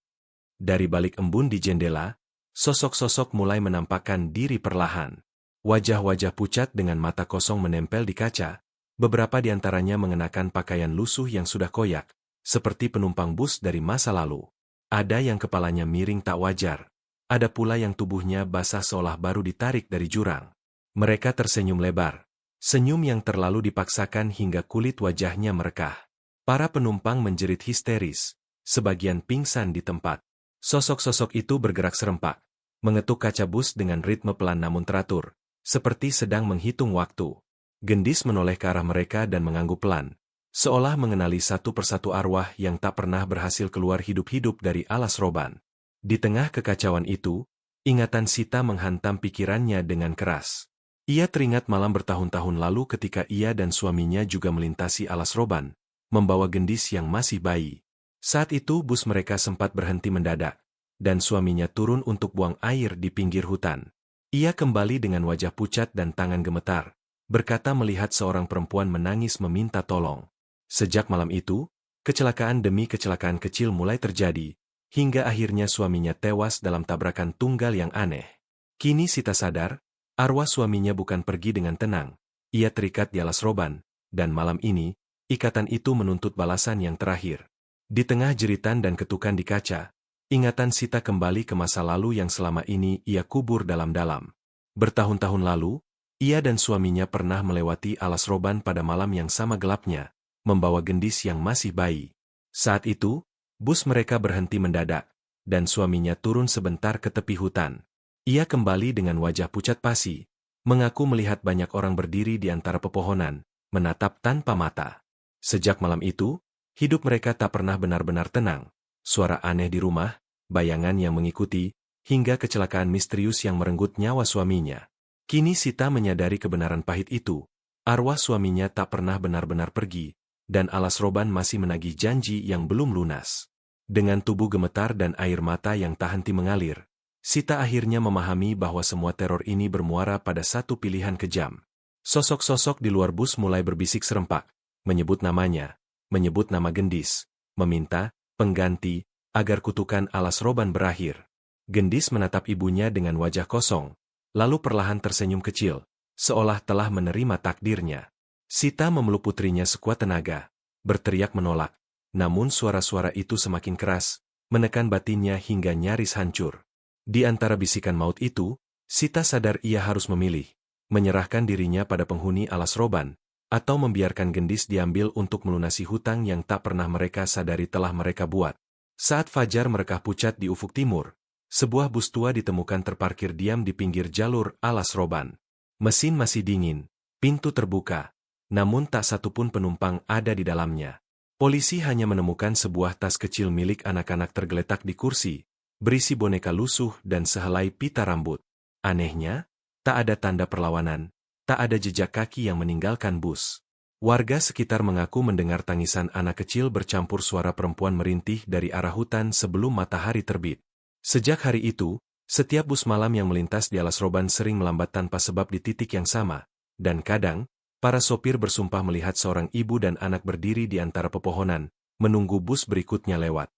A: Dari balik embun di jendela, sosok-sosok mulai menampakkan diri perlahan. Wajah-wajah pucat dengan mata kosong menempel di kaca. Beberapa di antaranya mengenakan pakaian lusuh yang sudah koyak, seperti penumpang bus dari masa lalu. Ada yang kepalanya miring tak wajar. Ada pula yang tubuhnya basah seolah baru ditarik dari jurang. Mereka tersenyum lebar. Senyum yang terlalu dipaksakan hingga kulit wajahnya merekah. Para penumpang menjerit histeris. Sebagian pingsan di tempat. Sosok-sosok itu bergerak serempak. Mengetuk kaca bus dengan ritme pelan namun teratur. Seperti sedang menghitung waktu. Gendis menoleh ke arah mereka dan mengangguk pelan, seolah mengenali satu persatu arwah yang tak pernah berhasil keluar hidup-hidup dari alas roban. Di tengah kekacauan itu, ingatan Sita menghantam pikirannya dengan keras. Ia teringat malam bertahun-tahun lalu ketika ia dan suaminya juga melintasi alas roban, membawa Gendis yang masih bayi. Saat itu bus mereka sempat berhenti mendadak, dan suaminya turun untuk buang air di pinggir hutan. Ia kembali dengan wajah pucat dan tangan gemetar. Berkata melihat seorang perempuan menangis meminta tolong. Sejak malam itu, kecelakaan demi kecelakaan kecil mulai terjadi, hingga akhirnya suaminya tewas dalam tabrakan tunggal yang aneh. Kini Sita sadar, arwah suaminya bukan pergi dengan tenang, ia terikat di alas roban, dan malam ini, ikatan itu menuntut balasan yang terakhir. Di tengah jeritan dan ketukan di kaca, ingatan Sita kembali ke masa lalu yang selama ini ia kubur dalam-dalam. Bertahun-tahun lalu, ia dan suaminya pernah melewati alas roban pada malam yang sama gelapnya, membawa Gendis yang masih bayi. Saat itu, bus mereka berhenti mendadak, dan suaminya turun sebentar ke tepi hutan. Ia kembali dengan wajah pucat pasi, mengaku melihat banyak orang berdiri di antara pepohonan, menatap tanpa mata. Sejak malam itu, hidup mereka tak pernah benar-benar tenang. Suara aneh di rumah, bayangan yang mengikuti, hingga kecelakaan misterius yang merenggut nyawa suaminya. Kini Sita menyadari kebenaran pahit itu. Arwah suaminya tak pernah benar-benar pergi, dan Alas Roban masih menagih janji yang belum lunas. Dengan tubuh gemetar dan air mata yang tak henti mengalir, Sita akhirnya memahami bahwa semua teror ini bermuara pada satu pilihan kejam. Sosok-sosok di luar bus mulai berbisik serempak, menyebut namanya, menyebut nama Gendis, meminta pengganti agar kutukan Alas Roban berakhir. Gendis menatap ibunya dengan wajah kosong, lalu perlahan tersenyum kecil, seolah telah menerima takdirnya. Sita memeluk putrinya sekuat tenaga, berteriak menolak. Namun suara-suara itu semakin keras, menekan batinnya hingga nyaris hancur. Di antara bisikan maut itu, Sita sadar ia harus memilih, menyerahkan dirinya pada penghuni Alas Roban, atau membiarkan Gendis diambil untuk melunasi hutang yang tak pernah mereka sadari telah mereka buat. Saat fajar merekah pucat di ufuk timur, sebuah bus tua ditemukan terparkir diam di pinggir jalur Alas Roban. Mesin masih dingin, pintu terbuka, namun tak satupun penumpang ada di dalamnya. Polisi hanya menemukan sebuah tas kecil milik anak-anak tergeletak di kursi, berisi boneka lusuh dan sehelai pita rambut. Anehnya, tak ada tanda perlawanan, tak ada jejak kaki yang meninggalkan bus. Warga sekitar mengaku mendengar tangisan anak kecil bercampur suara perempuan merintih dari arah hutan sebelum matahari terbit. Sejak hari itu, setiap bus malam yang melintas di Alas Roban sering melambat tanpa sebab di titik yang sama, dan kadang, para sopir bersumpah melihat seorang ibu dan anak berdiri di antara pepohonan, menunggu bus berikutnya lewat.